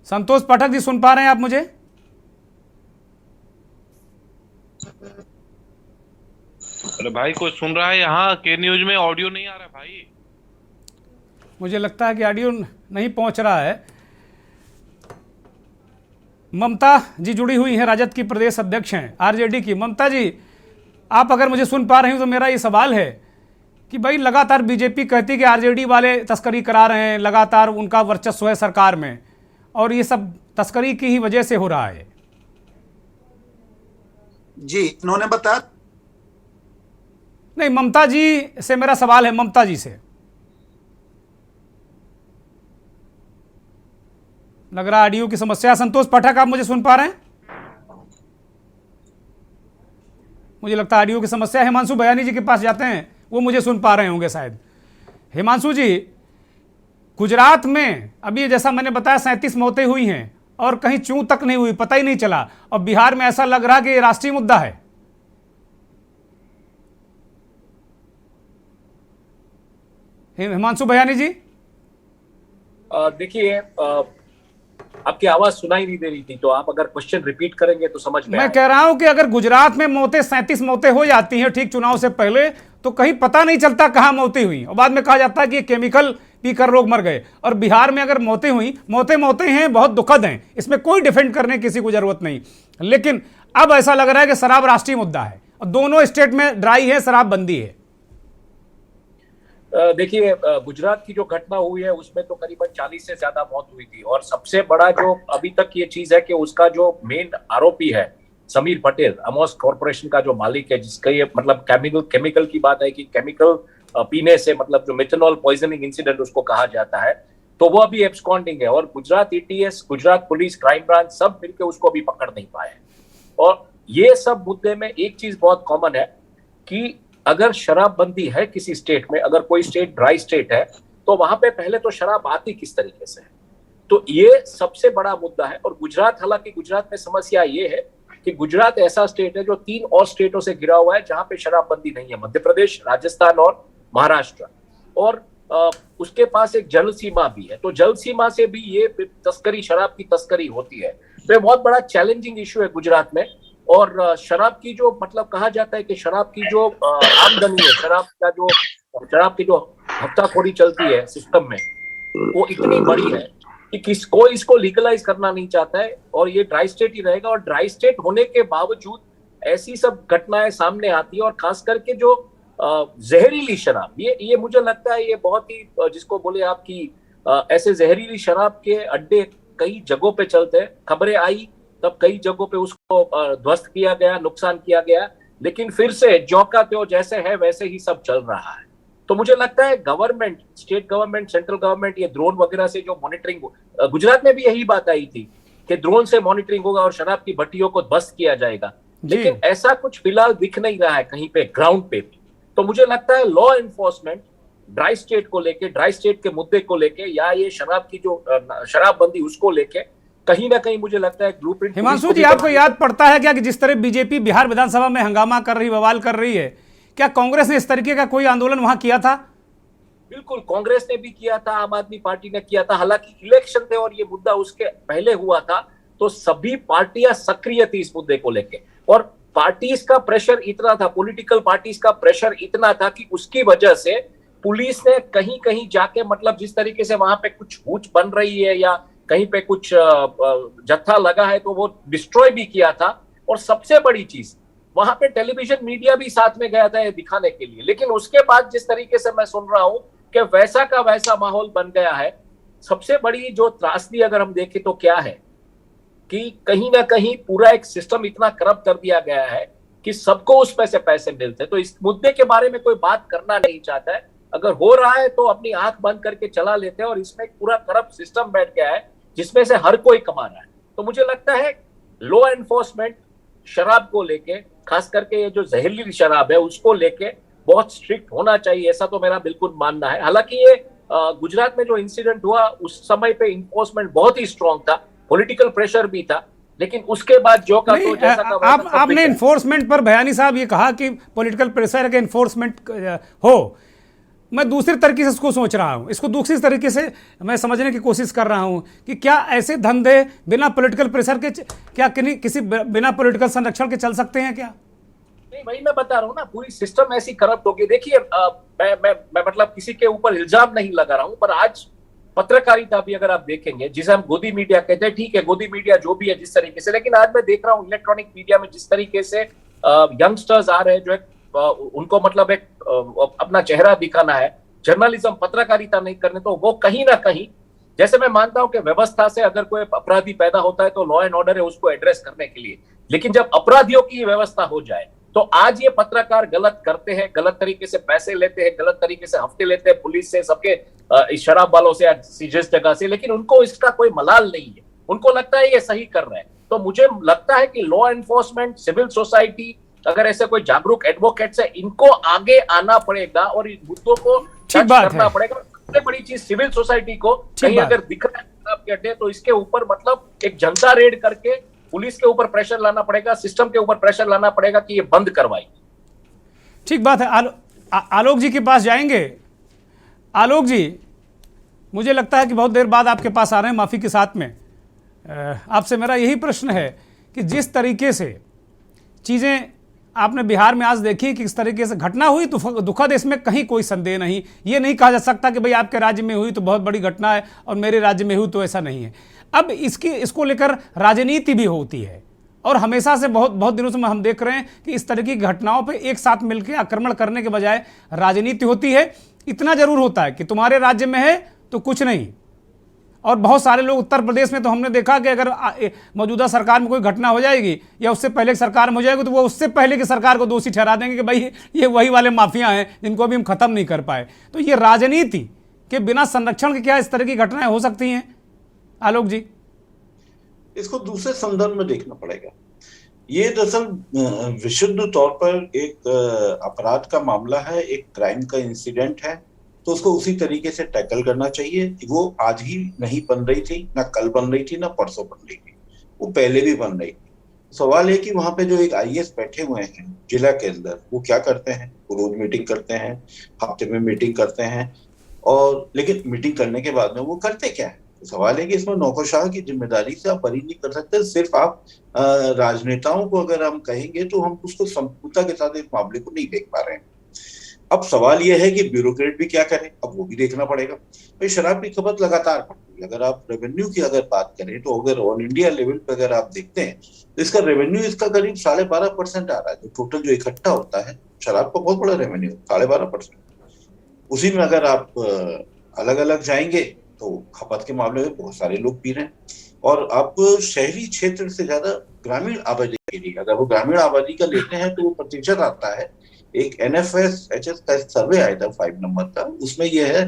संतोष पाठक जी, सुन पा रहे हैं आप मुझे? अरे भाई, कोई सुन रहा है? यहाँ के न्यूज में ऑडियो नहीं आ रहा भाई। मुझे लगता है कि ऑडियो नहीं पहुंच रहा है। ममता जी जुड़ी हुई हैं, राजद की प्रदेश अध्यक्ष हैं, आरजेडी की। ममता जी, आप अगर मुझे सुन पा रही हो तो मेरा ये सवाल है कि भाई लगातार बीजेपी कहती है कि आरजेडी वाले तस्करी करा रहे हैं, लगातार उनका वर्चस्व है सरकार में, और ये सब तस्करी की ही वजह से हो रहा है। जी, इन्होंने बताया नहीं, ममता जी से मेरा सवाल है, ममता जी से। लग रहा ऑडियो की समस्या। संतोष पाठक, आप मुझे सुन पा रहे हैं? मुझे लगता है ऑडियो की समस्या है। हिमांशु बयानी जी के पास जाते हैं, वो मुझे सुन पा रहे होंगे शायद। हिमांशु जी, गुजरात में अभी जैसा मैंने बताया 37 मौतें हुई हैं और कहीं चूं तक नहीं हुई, पता ही नहीं चला, और बिहार में ऐसा लग रहा कि ये राष्ट्रीय मुद्दा है। हिमांशु बयानी जी, देखिए, आपकी आवाज सुनाई नहीं दे रही थी, तो आप अगर क्वेश्चन रिपीट करेंगे तो समझ में मैं कह रहा हूं कि अगर गुजरात में 37 मौतें हो जाती हैं ठीक चुनाव से पहले, तो कहीं पता नहीं चलता कहां मौतें हुई, और बाद में कहा जाता है कि ये केमिकल पीकर लोग मर गए। और बिहार में अगर मौतें हुई, मौतें हैं, बहुत दुखद हैं, इसमें कोई डिफेंड करने की किसी को जरूरत नहीं। लेकिन अब ऐसा लग रहा है कि शराब राष्ट्रीय मुद्दा है और दोनों स्टेट में ड्राई है, शराबबंदी है। देखिए, गुजरात की जो घटना हुई है उसमें तो करीबन 40 से ज्यादा मौत हुई थी, और सबसे बड़ा जो अभी तक ये चीज है कि उसका जो मेन आरोपी है समीर पटेल, अमोस कॉर्पोरेशन का जो मालिक है, जिसका ये मतलब केमिकल की बात है कि केमिकल पीने से मतलब जो मेथनॉल पॉइजनिंग इंसिडेंट उसको कहा जाता है, तो वो अभी एब्सकॉन्डिंग है। और Gujarat ATS, Gujarat police, crime branch सब मिलकर उसको अभी पकड़ नहीं पाए। और ये सब मुद्दे में एक चीज बहुत कॉमन है कि अगर शराबबंदी है किसी स्टेट में, अगर कोई स्टेट ड्राई स्टेट है, तो वहां पे पहले तो शराब आती किस तरीके से है, तो ये सबसे बड़ा मुद्दा है। और गुजरात, हालांकि गुजरात में समस्या ये है कि गुजरात ऐसा स्टेट है जो 3 और स्टेटों से घिरा हुआ है जहां पे शराबबंदी नहीं है, मध्य प्रदेश, राजस्थान और महाराष्ट्र। और उसके पास एक जल सीमा भी है, तो जल सीमा से भी ये तस्करी, शराब की तस्करी होती है। तो ये बहुत बड़ा चैलेंजिंग इश्यू है गुजरात में। और शराब की जो मतलब कहा जाता है कि शराब की जो आमदनी है, शराब की जो हफ्ताखोरी चलती है सिस्टम में, वो इतनी बड़ी है कि कोई इसको लीगलाइज करना नहीं चाहता है, और ये ड्राई स्टेट ही रहेगा। और ड्राई स्टेट होने के बावजूद ऐसी सब घटनाएं सामने आती है, और खास करके जो जहरीली शराब, ये मुझे लगता है ये बहुत ही जिसको बोले आपकी ऐसे जहरीली शराब के अड्डे कई जगहों पे चलते हैं। खबरें आई तब कई जगहों पे उसको ध्वस्त किया गया, नुकसान किया गया, लेकिन फिर से ज्यों का त्यों जैसे है वैसे ही सब चल रहा है। तो मुझे लगता है government, state government, central government, ये ड्रोन वगैरह से जो मॉनिटरिंग, गुजरात में भी यही बात आई थी कि ड्रोन से मॉनिटरिंग होगा और शराब की भट्टियों को ध्वस्त किया जाएगा, लेकिन ऐसा कुछ फिलहाल दिख नहीं रहा है कहीं पे ग्राउंड पे भी। तो मुझे लगता है लॉ एनफोर्समेंट ड्राई स्टेट को लेके, ड्राई स्टेट के मुद्दे को लेके, या ये शराब की जो शराबबंदी उसको लेके कहीं ना कहीं मुझे लगता है ब्लूप्रिंट। हिमांशु जी, आपको याद पड़ता है क्या कि जिस तरह बीजेपी बिहार विधानसभा में हंगामा कर रही, बवाल कर रही है, क्या कांग्रेस ने इस तरीके का कोई आंदोलन वहां किया था? बिल्कुल, कांग्रेस ने भी किया था, आम आदमी पार्टी ने किया था। हालांकि इलेक्शन थे और ये मुद्दा उसके पहले हुआ था, तो सभी पार्टियां सक्रिय थी इस मुद्दे को लेके, और पार्टीज का प्रेशर इतना था, पॉलिटिकल पार्टीज का प्रेशर इतना था कि उसकी वजह से पुलिस ने कहीं कहीं जाके, मतलब जिस तरीके से वहां पे कुछ हूच बन रही है या कहीं पे कुछ जत्था लगा है तो वो डिस्ट्रॉय भी किया था। और सबसे बड़ी चीज, वहां पे टेलीविजन मीडिया भी साथ में गया था ये दिखाने के लिए, लेकिन उसके बाद जिस तरीके से मैं सुन रहा हूं कि वैसा का वैसा माहौल बन गया है। सबसे बड़ी जो त्रासदी अगर हम देखें तो क्या है कि कहीं ना कहीं पूरा एक सिस्टम इतना करप्ट कर दिया गया है कि सबको उस पे से पैसे मिलते हैं। तो इस मुद्दे के बारे में कोई बात करना नहीं चाहता है, अगर हो रहा है तो अपनी आंख बंद करके चला लेते हैं, और इसमें पूरा करप्ट सिस्टम बैठ गया है जिसमें से हर कोई कमा रहा है। तो मुझे लगता है लॉ एनफोर्समेंट शराब को लेके, खास करके ये जो जहरीली शराब है उसको लेके बहुत स्ट्रिक्ट होना चाहिए, ऐसा तो मेरा बिल्कुल मानना है। हालांकि ये गुजरात में जो इंसिडेंट हुआ उस समय पे इन्फोर्समेंट बहुत ही स्ट्रांग था, पॉलिटिकल प्रेशर भी था, लेकिन उसके बाद जो का तो जैसा का आपने इन्फोर्समेंट पर बयानी साहब ये कहा कि पॉलिटिकल प्रेशर के इन्फोर्समेंट हो, मैं दूसरी तरीके से इसको सोच रहा हूं, इसको दूसरी तरीके से मैं समझने की कोशिश कर रहा हूं कि क्या ऐसे धंधे बिना पॉलिटिकल प्रेशर के, क्या किसी बिना पॉलिटिकल संरक्षण के चल सकते हैं क्या? नहीं, वही मैं बता रहा हूँ ना, पूरी सिस्टम ऐसी करप्ट होगी। देखिए, मैं मतलब किसी के ऊपर इल्जाम नहीं लगा रहा हूँ, पर आज पत्रकारिता भी अगर आप देखेंगे, जिसे हम गोदी मीडिया कहते हैं, ठीक है गोदी मीडिया जो भी है जिस तरीके से, लेकिन आज मैं देख रहा हूँ इलेक्ट्रॉनिक मीडिया में जिस तरीके से यंगस्टर्स आ रहे हैं जो उनको मतलब एक अपना चेहरा दिखाना है, जर्नलिज्म, पत्रकारिता नहीं करने, तो वो कहीं ना कहीं, जैसे मैं मानता हूं कि व्यवस्था से अगर कोई अपराधी पैदा होता है तो लॉ एंड ऑर्डर है उसको एड्रेस करने के लिए, लेकिन जब अपराधियों की व्यवस्था हो जाए तो आज ये पत्रकार गलत करते हैं, गलत तरीके से पैसे लेते हैं, गलत तरीके से हफ्ते लेते हैं पुलिस से, सबके शराब वालों से, जिस जगह से, लेकिन उनको इसका कोई मलाल नहीं है, उनको लगता है ये सही कर रहे हैं। तो मुझे लगता है कि लॉ एनफोर्समेंट, सिविल सोसाइटी, अगर ऐसे कोई जागरूक एडवोकेट्स है, इनको आगे आना पड़ेगा और इन मुद्दों को टच करना पड़ेगा। सबसे बड़ी चीज सिविल सोसाइटी को कहीं अगर दिख रहा है तो इसके ऊपर मतलब एक जनता रेड करके पुलिस के ऊपर प्रेशर लाना पड़ेगा, सिस्टम के ऊपर प्रेशर लाना पड़ेगा कि ये बंद करवाई। ठीक बात है। आलोक जी के पास जाएंगे। आलोक जी, मुझे लगता है कि बहुत देर बाद आपके पास आ रहे हैं, माफी के साथ में आपसे मेरा यही प्रश्न है कि जिस तरीके से चीजें आपने बिहार में आज देखी कि इस तरीके से घटना हुई तो दुखद, इसमें कहीं कोई संदेह नहीं, ये नहीं कहा जा सकता कि भाई आपके राज्य में हुई तो बहुत बड़ी घटना है और मेरे राज्य में हुई तो ऐसा नहीं है। अब इसको लेकर राजनीति भी होती है और हमेशा से बहुत दिनों से हम देख रहे हैं कि इस तरह की घटनाओं पे एक साथ मिलकर आक्रमण करने के बजाय राजनीति होती है। इतना जरूर होता है कि तुम्हारे राज्य में है तो कुछ नहीं, और बहुत सारे लोग उत्तर प्रदेश में तो हमने देखा कि अगर मौजूदा सरकार में कोई घटना हो जाएगी या उससे पहले सरकार में हो जाएगी तो वो उससे पहले की सरकार को दोषी ठहरा देंगे कि भाई ये वही वाले माफिया हैं जिनको अभी हम खत्म नहीं कर पाए। तो ये राजनीति के बिना संरक्षण के क्या इस तरह की घटनाएं हो सकती हैं? आलोक जी, इसको दूसरे संदर्भ में देखना पड़ेगा। ये दरअसल विशुद्ध तौर पर एक अपराध का मामला है, एक क्राइम का इंसिडेंट है, तो उसको उसी तरीके से टैकल करना चाहिए। वो आज ही नहीं बन रही थी, ना कल बन रही थी, ना परसों बन रही थी, वो पहले भी बन रही थी। सवाल है कि वहां पे जो एक आईएएस बैठे हुए हैं जिला के अंदर, वो क्या करते हैं? वो रोज मीटिंग करते हैं, हफ्ते में मीटिंग करते हैं, और लेकिन मीटिंग करने के बाद में वो करते क्या है? तो सवाल है कि इसमें नौकरशाह की जिम्मेदारी से आप बरी नहीं कर सकते। सिर्फ आप राजनेताओं को अगर हम कहेंगे तो हम उसको संपूर्णता के साथ इस मामले को नहीं देख पा रहे हैं। अब सवाल यह है कि ब्यूरोक्रेट भी क्या करें, अब वो भी देखना पड़ेगा। भाई शराब की खपत लगातार बढ़ती है। अगर आप रेवेन्यू की अगर बात करें तो अगर ऑल इंडिया लेवल पे अगर आप देखते हैं तो इसका रेवेन्यू इसका करीब 12.5% आ रहा है। तो टोटल जो इकट्ठा होता है शराब का बहुत बड़ा रेवेन्यू, 12.5%। उसी में अगर आप अलग अलग जाएंगे तो खपत के मामले में बहुत सारे लोग पी रहे हैं। और आप शहरी क्षेत्र से ज्यादा ग्रामीण आबादी के लिए, अगर वो ग्रामीण आबादी का लेते हैं तो वो प्रतिशत आता है, एक NFSHS का सर्वे आया था 5 नंबर का, उसमें यह है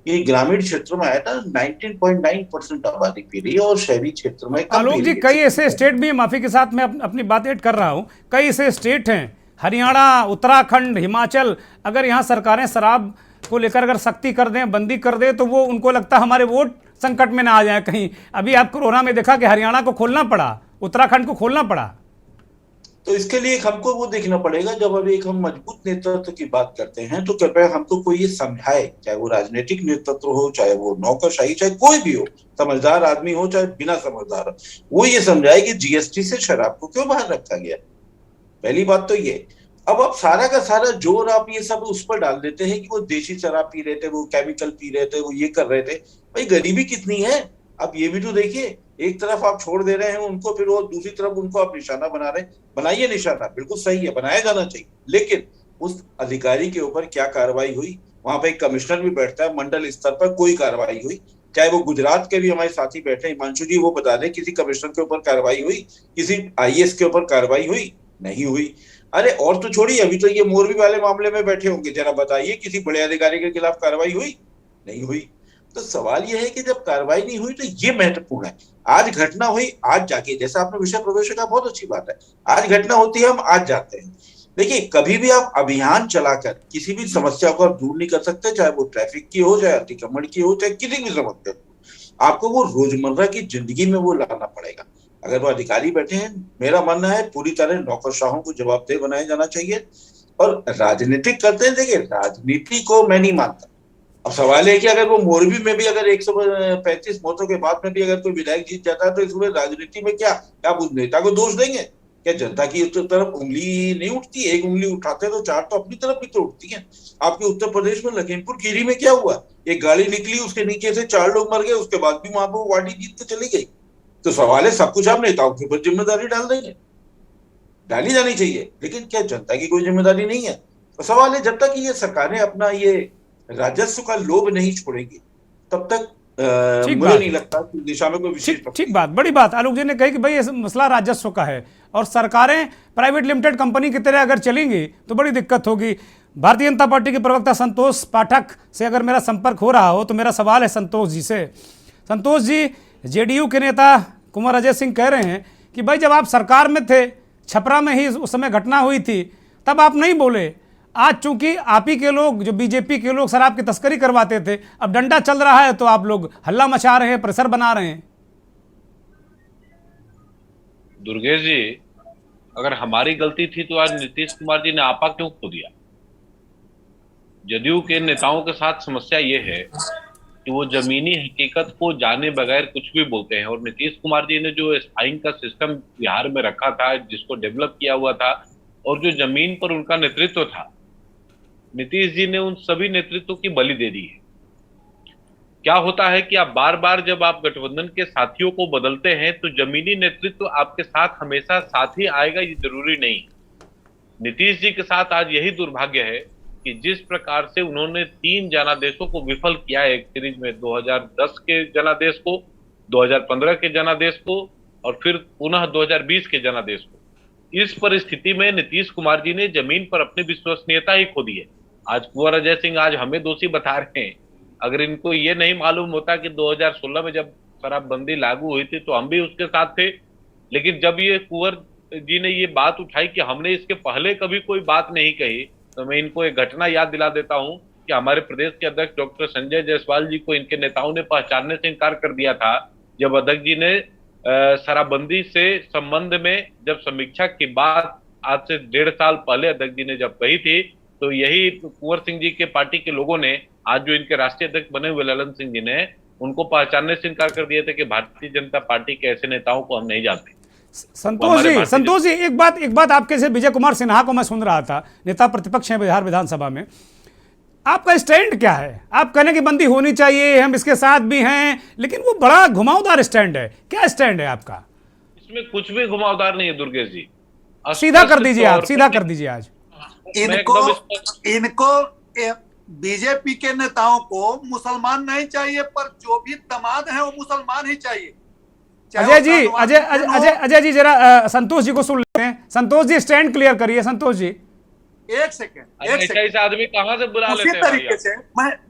कि ग्रामीण क्षेत्रों में आया था 19.9% आबादी पी रही है और शहरी क्षेत्र में कम। आलोक जी, कई ऐसे स्टेट भी, माफी के साथ मैं अपनी बात ऐड कर रहा हूं, कई ऐसे स्टेट हैं, हरियाणा, उत्तराखंड, हिमाचल, अगर यहाँ सरकारें शराब को लेकर अगर सख्ती कर दें, बंदी कर दें, तो वो उनको लगता है हमारे वोट संकट में ना आ जाए कहीं। अभी आप कोरोना में देखा कि हरियाणा को खोलना पड़ा, उत्तराखंड को खोलना पड़ा। तो इसके लिए हमको वो देखना पड़ेगा, जब अभी एक हम मजबूत नेतृत्व की बात करते हैं तो कृपया हमको कोई ये समझाए, चाहे वो राजनीतिक नेतृत्व हो, चाहे वो नौकरशाही, चाहे कोई भी हो, समझदार आदमी हो चाहे बिना समझदार हो, वो ये समझाए कि GST से शराब को क्यों बाहर रखा गया। पहली बात तो ये। अब आप सारा का सारा जोर आप ये सब उस पर डाल देते हैं कि वो देशी शराब पी रहे थे, वो केमिकल पी रहे थे, वो ये कर रहे थे। भाई गरीबी कितनी है आप ये भी तो देखिए। एक तरफ आप छोड़ दे रहे हैं उनको, फिर वो दूसरी तरफ उनको आप निशाना बना रहे हैं। बनाइए निशाना, बिल्कुल सही है, बनाया जाना चाहिए, लेकिन उस अधिकारी के ऊपर क्या कार्रवाई हुई? वहां पे एक कमिश्नर भी बैठता है, मंडल स्तर पर कोई कार्रवाई हुई? चाहे वो गुजरात के भी हमारे साथी बैठे हैं, हिमांशु जी, वो बता दें किसी कमिश्नर के ऊपर कार्रवाई हुई, किसी IAS के ऊपर कार्रवाई हुई? नहीं हुई। अरे और तो छोड़िए, अभी तो ये मोरबी वाले मामले में बैठे होंगे, जरा बताइए किसी बड़े अधिकारी के खिलाफ कार्रवाई हुई? नहीं हुई। तो सवाल यह है कि जब कार्रवाई नहीं हुई तो ये महत्वपूर्ण है। आज घटना हुई, आज जाके, जैसा आपने विषय प्रवेश का, बहुत अच्छी बात है, आज घटना होती है, हम आज जाते हैं। देखिए, कभी भी आप अभियान चलाकर किसी भी समस्या को आप दूर नहीं कर सकते, चाहे वो ट्रैफिक की हो, चाहे अतिक्रमण की हो, चाहे किसी भी समस्या हो। आपको वो रोजमर्रा की जिंदगी में वो लाना पड़ेगा। अगर वो अधिकारी बैठे हैं, मेरा मानना है पूरी तरह नौकरशाहों को जवाबदेह बनाया जाना चाहिए। और राजनीतिक करते हैं, देखिए राजनीति को मैं नहीं मानता। अब सवाल है कि अगर वो मोरबी में भी अगर 135 वोटों के बाद में भी अगर कोई विधायक जीत जाता है तो इसमें राजनीति में क्या उस नेता को दोष देंगे? क्या जनता की तरफ उंगली नहीं उठती? एक उंगली उठाते हैं तो 4 तो अपनी तरफ भी तो उठती हैं। आपके उत्तर प्रदेश में लखीमपुर खीरी में क्या हुआ? एक गाड़ी निकली, उसके नीचे से 4 लोग मर गए, उसके बाद भी वहां पर वार्डी जीत के चली गई। तो सवाल है, सब कुछ आप नेताओं के ऊपर जिम्मेदारी डाल देंगे? डाली जानी चाहिए, लेकिन क्या जनता की कोई जिम्मेदारी नहीं है? तो सवाल है, जब तक ये सरकारें अपना ये राजस्व का लोभ नहीं छोड़ेगी तब तक मुझे नहीं लगता कि दिशा में कोई विशेष। ठीक बात, बड़ी बात आलोक जी ने कही कि भाई ये मसला राजस्व का है और सरकारें प्राइवेट लिमिटेड कंपनी की तरह अगर चलेंगी तो बड़ी दिक्कत होगी। भारतीय जनता पार्टी के प्रवक्ता संतोष पाठक से अगर मेरा संपर्क हो रहा हो तो मेरा सवाल है संतोष जी से। संतोष जी, JDU के नेता कुंवर अजय सिंह कह रहे हैं कि भाई जब आप सरकार में थे, छपरा में ही उस समय घटना हुई थी, तब आप नहीं बोले। आज चूंकि आप ही के लोग, जो बीजेपी के लोग शराब की तस्करी करवाते थे, अब डंडा चल रहा है तो आप लोग हल्ला मचा रहे हैं, प्रेशर बना रहे हैं। दुर्गेश जी, अगर हमारी गलती थी तो आज नीतीश कुमार जी ने आपा क्यों खो दिया? जदयू के नेताओं के साथ समस्या ये है कि वो जमीनी हकीकत को जाने बगैर कुछ भी बोलते हैं। और नीतीश कुमार जी ने जो स्पाइंग का सिस्टम बिहार में रखा था, जिसको डेवलप किया हुआ था, और जो जमीन पर उनका नेतृत्व था, नीतीश जी ने उन सभी नेतृत्व की बलि दे दी है। क्या होता है कि आप बार बार जब आप गठबंधन के साथियों को बदलते हैं तो जमीनी नेतृत्व आपके साथ हमेशा साथ ही आएगा, ये जरूरी नहीं। नीतीश जी के साथ आज यही दुर्भाग्य है कि जिस प्रकार से उन्होंने 3 जनादेशों को विफल किया है एक सीरीज में, 2010 के जनादेश को, 2015 के जनादेश को और फिर पुनः 2020 के जनादेश को। इस परिस्थिति में नीतीश कुमार जी ने जमीन पर अपनी विश्वसनीयता ही खो दी है। आज कुंवर अजय सिंह आज हमें दोषी बता रहे हैं। अगर इनको ये नहीं मालूम होता कि 2016 में जब शराबबंदी लागू हुई थी तो हम भी उसके साथ थे, लेकिन जब ये कुंवर जी ने ये बात उठाई कि हमने इसके पहले कभी कोई बात नहीं कही, तो मैं इनको एक घटना याद दिला देता हूं कि हमारे प्रदेश के अध्यक्ष डॉक्टर संजय जायसवाल जी को इनके नेताओं ने पहचानने से इनकार कर दिया था जब अध्यक्ष जी ने शराबबंदी से संबंध में जब समीक्षा की बात आज से 1.5 साल पहले अध्यक्ष जी ने जब कही थी, तो यही कुंवर सिंह जी के पार्टी के लोगों ने, आज जो इनके राष्ट्रीय अध्यक्ष बने हुए ललन सिंह जी ने, उनको पहचानने से इनकार कर दिया था कि भारतीय जनता पार्टी के ऐसे नेताओं को हम नहीं जानते। संतोष जी, एक बात आपके से विजय कुमार सिन्हा को मैं सुन रहा था, नेता प्रतिपक्ष हैं बिहार विधानसभा में, आपका स्टैंड क्या है? आप कहने की बंदी होनी चाहिए, हम इसके साथ भी हैं, लेकिन वो बड़ा घुमावदार स्टैंड है। क्या स्टैंड है आपका? इसमें कुछ भी घुमावदार नहीं है दुर्गेश जी, सीधा कर दीजिए, आप सीधा कर दीजिए। आज इनको बीजेपी के नेताओं को मुसलमान नहीं चाहिए, पर जो भी दामाद है वो मुसलमान ही चाहिए। अजय जी, अजय जी जरा संतोष जी को सुन लेते हैं। संतोष जी स्टैंड क्लियर करिए। संतोष जी एक सेकंड, आदमी कहां से बुला लेते हैं? उसी तरीके से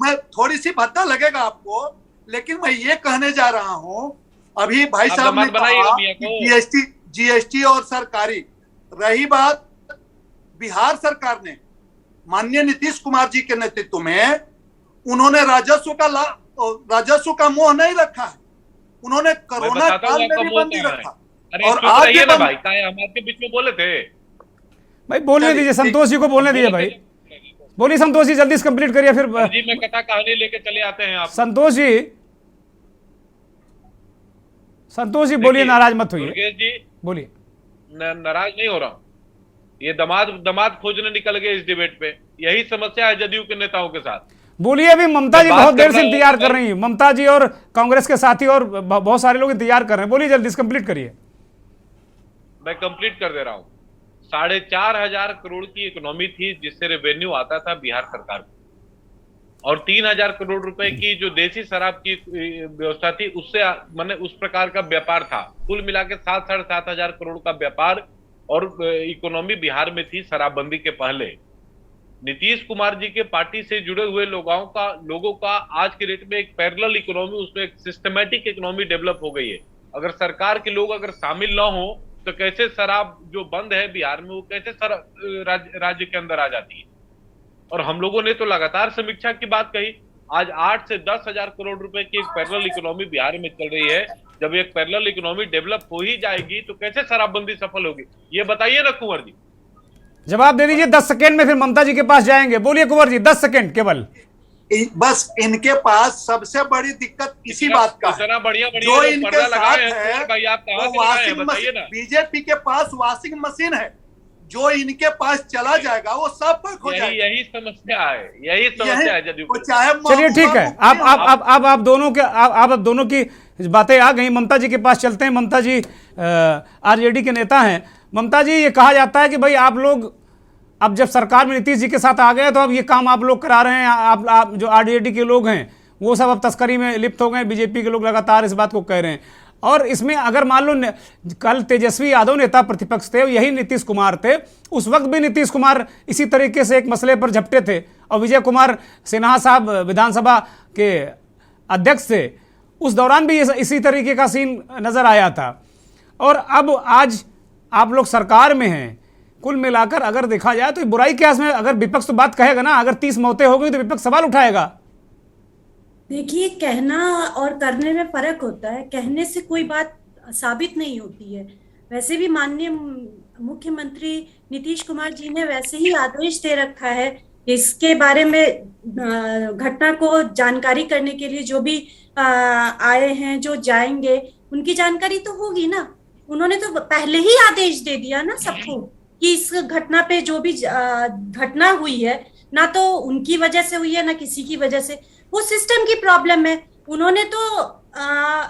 मैं थोड़ी सी भद्दा लगेगा आपको, लेकिन मैं ये कहने जा रहा हूं, अभी भाई साहब ने कहा कि जीएसटी और सरकारी, रही बात बिहार सरकार ने माननीय नीतीश कुमार जी के नेतृत्व में उन्होंने राजस्व का मोह नहीं रखा है, उन्होंने कोरोना काल में भी बंदी रखा। और आज ना भाई हमारे बीच में बोले थे भाई, बोलने दीजिए संतोष जी को, बोलने दीजिए भाई। बोलिए संतोष जी, जल्दी से कंप्लीट करिए फिर जी मैं कथा कहानी लेके चले आते हैं आप। संतोष जी बोलिए, नाराज मत होइए जी, बोलिए। नाराज नहीं हो रहा हूं, ये दमाद खोजने निकल गए इस डिबेट पे। यही समस्या है जदयू के नेताओं के साथ। बोलिए। अभी ममता जी बहुत देर से इंतजार कर रही है, ममता जी और कांग्रेस के साथी और बहुत सारे लोग इंतजार कर रहे हैं। बोलिए, जल्दी से कंप्लीट करिए। मैं कंप्लीट कर दे रहा हूं। 4,500 करोड़ की इकोनॉमी थी जिससे रेवेन्यू आता था बिहार सरकार को, और 3,000 करोड़ रुपए की जो देसी शराब की व्यवस्था थी उससे मैंने उस प्रकार का व्यापार था। कुल मिला के 7,500 करोड़ का व्यापार और इकोनॉमी बिहार में थी शराबबंदी के पहले। नीतीश कुमार जी के पार्टी से जुड़े हुए लोगों का आज के डेट में एक पैरेलल इकोनॉमी, उसमें एक सिस्टमैटिक इकोनॉमी डेवलप हो गई है। अगर सरकार के लोग अगर शामिल ना हो तो कैसे शराब जो बंद है बिहार में वो कैसे राज्य के अंदर आ जाती है। और हम लोगों ने तो लगातार समीक्षा की बात कही। आज 8 से 10,000 करोड़ रुपए की एक पैरेलल इकोनॉमी बिहार में चल रही है। जब एक पैरेलल इकोनॉमी डेवलप हो ही जाएगी तो कैसे शराबबंदी सफल होगी, ये बताइए ना कुंवर जी। जवाब दे दीजिए 10 सेकेंड में, फिर ममता जी के पास जाएंगे। बोलिए कुंवर जी, 10 सेकेंड केवल। बस इनके पास सबसे बड़ी दिक्कत इसी बात का है, जो इनके साथ है वो वाशिंग मशीन। बीजेपी के पास वाशिंग मशीन है, जो इनके पास चला जाएगा वो सब पर खो जाएगा। यही समस्या है जदयू को। चलिए ठीक है, आप दोनों की बातें आ गई। ममता जी के पास चलते हैं। ममता जी आरजेडी के नेता हैं। ममता जी, ये कहा जाता है कि भाई आप लोग अब जब सरकार में नीतीश जी के साथ आ गए तो अब ये काम आप लोग करा रहे हैं। आप जो आरजेडी के लोग हैं वो सब अब तस्करी में लिप्त हो गए। बीजेपी के लोग लगातार इस बात को कह रहे हैं। और इसमें अगर मान लो कल तेजस्वी यादव नेता प्रतिपक्ष थे, यही नीतीश कुमार थे, उस वक्त भी नीतीश कुमार इसी तरीके से एक मसले पर झपटे थे और विजय कुमार सिन्हा साहब विधानसभा के अध्यक्ष थे, उस दौरान भी इसी तरीके का सीन नजर आया था। और अब आज आप लोग सरकार में हैं। कुल मिलाकर अगर देखा जाए तो बुराई क्या इसमें? अगर विपक्ष तो बात कहेगा ना, अगर 30 मौतें हो गई तो विपक्ष सवाल उठाएगा। देखिए, कहना और करने में फर्क होता है। कहने से कोई बात साबित नहीं होती है। वैसे भी माननीय मुख्यमंत्री नीतीश कुमार जी ने वैसे ही आदेश दे रखा है इसके बारे में घटना को जानकारी करने के लिए जो भी आए हैं, जो जाएंगे, उनकी जानकारी तो होगी ना। उन्होंने तो पहले ही आदेश दे दिया ना सबको कि इस घटना पे जो भी घटना हुई है ना तो उनकी वजह से हुई है ना किसी की वजह से, वो सिस्टम की प्रॉब्लम है। उन्होंने तो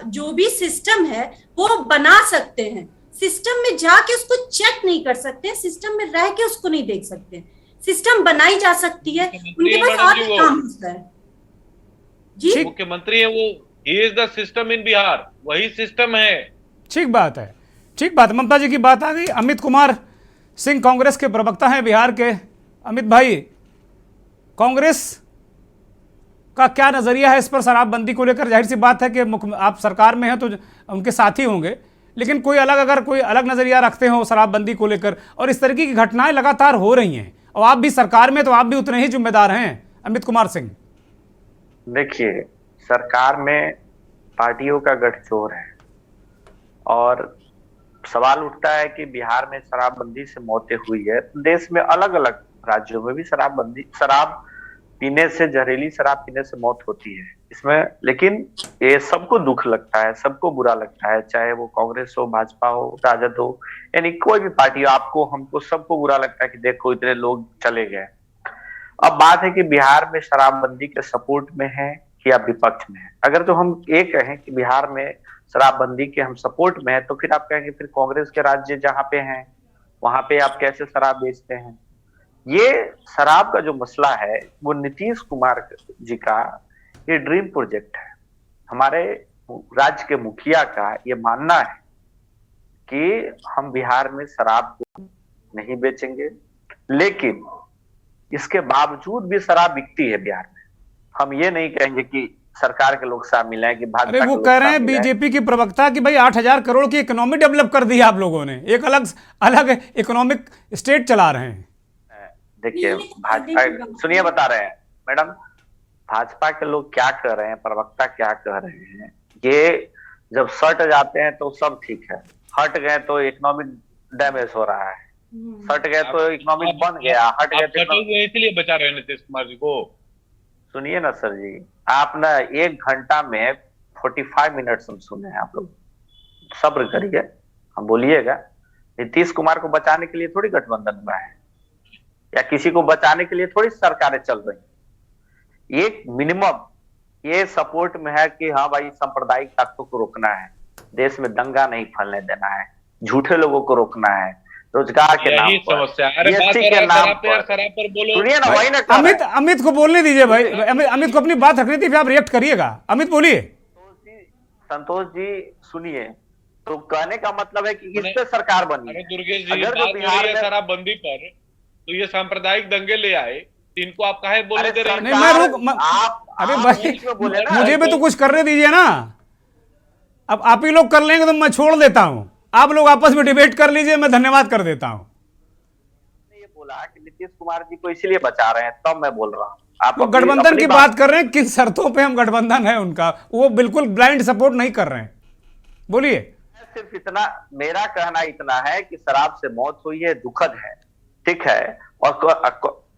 जो भी सिस्टम है वो बना सकते हैं, सिस्टम में जाके उसको चेक नहीं कर सकते, सिस्टम में रह के उसको नहीं देख सकते। सिस्टम बनाई जा सकती है, उनके पास और भी काम होता है। जी, मुख्यमंत्री है वो, he is the system in Bihar, वही सिस्टम है। ठीक बात है, ठीक बात। ममता जी की बात आ गई। अमित कुमार सिंह कांग्रेस के प्रवक्ता हैं बिहार के। अमित भाई, कांग्रेस का क्या नजरिया है इस पर शराबबंदी को लेकर? जाहिर सी बात है कि आप सरकार में हैं तो उनके साथी होंगे, लेकिन अगर कोई अलग नजरिया रखते हो शराबबंदी को लेकर, और इस तरीके की घटनाएं लगातार हो रही हैं और आप भी सरकार में तो आप भी उतने ही जिम्मेदार हैं, अमित कुमार सिंह। देखिए, सरकार में पार्टियों का गठजोड़ है और सवाल उठता है कि बिहार में शराबबंदी से मौतें हुई है, देश में अलग अलग राज्यों में भी शराब पीने से, जहरीली शराब पीने से मौत होती है इसमें। लेकिन ये सबको दुख लगता है, सबको बुरा लगता है, चाहे वो कांग्रेस हो, भाजपा हो, राजद हो, यानी कोई भी पार्टी हो, आपको, हमको, सबको बुरा लगता है कि देखो इतने लोग चले गए। अब बात है कि बिहार में शराबबंदी के सपोर्ट में है या विपक्ष में है। अगर तो हम ये कहें कि बिहार में शराबबंदी के हम सपोर्ट में है तो फिर आप कहेंगे फिर कांग्रेस के राज्य जहां पे हैं वहां पे आप कैसे शराब बेचते हैं। ये शराब का जो मसला है वो नीतीश कुमार जी का ये ड्रीम प्रोजेक्ट है। हमारे राज्य के मुखिया का ये मानना है कि हम बिहार में शराब को नहीं बेचेंगे, लेकिन इसके बावजूद भी शराब बिकती है बिहार में। हम ये नहीं कहेंगे कि सरकार के लोग शामिल हैं कि भाजपा अरे वो कह रहे हैं बीजेपी की प्रवक्ता कि भाई 8,000 करोड़ की इकोनॉमी डेवलप कर दी है आप लोगों ने, एक अलग इकोनॉमिक स्टेट चला रहे हैं। देखिए भाजपा, सुनिए बता रहे हैं मैडम, भाजपा के लोग क्या कह रहे हैं, प्रवक्ता क्या कह रहे हैं, ये जब सट जाते हैं तो सब ठीक है, हट गए तो इकोनॉमिक डैमेज हो रहा है, सट गए तो इकोनॉमिक बन गया, हट गए तो इसलिए बचा रहे हैं नीतीश कुमार जी को। सुनिए ना सर जी, आप ना 1 घंटा में 45 मिनट हम सुने हैं, आप लोग सब्र करिए, हम बोलिएगा। नीतीश कुमार को बचाने के लिए थोड़ी गठबंधन हुआ है, या किसी को बचाने के लिए थोड़ी सरकारें चल रही। एक मिनिमम ये सपोर्ट में है कि हाँ भाई सांप्रदायिक ताकतों को रोकना है, देश में दंगा नहीं फैलने देना है, झूठे लोगों को रोकना है, रोजगार के नाम पर, जीएसटी के नाम पर। सुनिए ना, वही ना अमित को बोलने दीजिए भाई, अमित को अपनी बात रखनी थी, फिर आप रिएक्ट करिएगा। अमित बोलिए। संतोष जी सुनिए, तो कहने का मतलब है कि इस पे सरकार बनी है। दुर्गेश जी, बात हो रही है शराबबंदी पर, तो ये सांप्रदायिक दंगे ले आए, इनको आप काहे बोले दे रहे हैं? नहीं मैं अरे भाई मुझे भी तो कुछ करने दीजिए ना, अब आप ही लोग कर लेंगे तो मैं छोड़ देता हूं, आप लोग आपस में डिबेट कर लीजिए, मैं धन्यवाद कर देता हूं। ये बोला कि नीतीश कुमार जी को इसीलिए बचा रहे हैं, तब मैं बोल रहा हूं। आप तो गठबंधन की बात कर रहे हैं, किन शर्तों पे हम गठबंधन है उनका, वो बिल्कुल ब्लाइंड सपोर्ट नहीं कर रहे हैं। बोलिए। सिर्फ इतना मेरा कहना इतना है कि शराब से मौत हुई है, दुखद है, ठीक है, और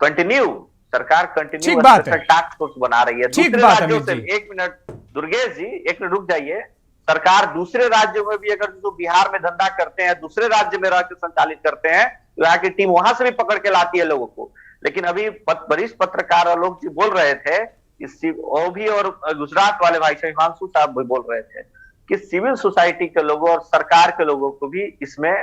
कंटिन्यू सरकार कंटिन्यू टास्क फोर्स बना रही है दूसरे राज्यों से। 1 मिनट दुर्गेश जी, 1 मिनट रुक जाइए। सरकार दूसरे राज्यों में भी अगर जो बिहार में धंधा करते हैं, दूसरे राज्य में रहकर संचालित करते हैं, तो यहाँ की टीम वहां से भी पकड़ के लाती है लोगों को। लेकिन अभी वरिष्ठ पत्रकार आलोक जी बोल रहे थे, वो भी, और गुजरात वाले भाई हिमांशु साहब भी बोल रहे थे कि सिविल सोसाइटी के लोगों और सरकार के लोगों को भी इसमें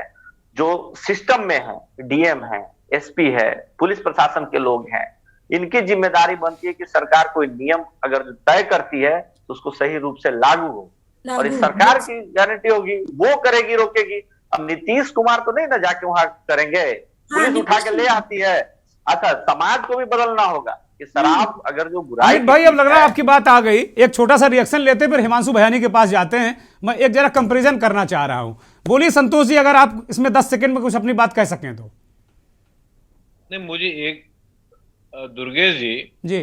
जो सिस्टम में है, डीएम है, एसपी है, पुलिस प्रशासन के लोग हैं, इनकी जिम्मेदारी बनती है कि सरकार कोई नियम अगर तय करती है तो उसको सही रूप से लागू हो, और इस सरकार की गारंटी होगी, वो करेगी, रोकेगी। अब नीतीश कुमार तो नहीं ना जाके वहां करेंगे, पुलिस उठा के ले आती है। अच्छा, समाज को भी बदलना होगा कि शराब अगर जो बुराई। अमित भाई, अब लग रहा है आपकी बात आ गई, एक छोटा सा रिएक्शन लेते फिर हिमांशु भयानी के पास जाते हैं। मैं एक जरा कंपेरिजन करना चाह रहा हूं। बोलिए संतोष जी, अगर आप इसमें 10 सेकंड में कुछ अपनी बात कह सकें तो। नहीं, मुझे एक दुर्गेश जी,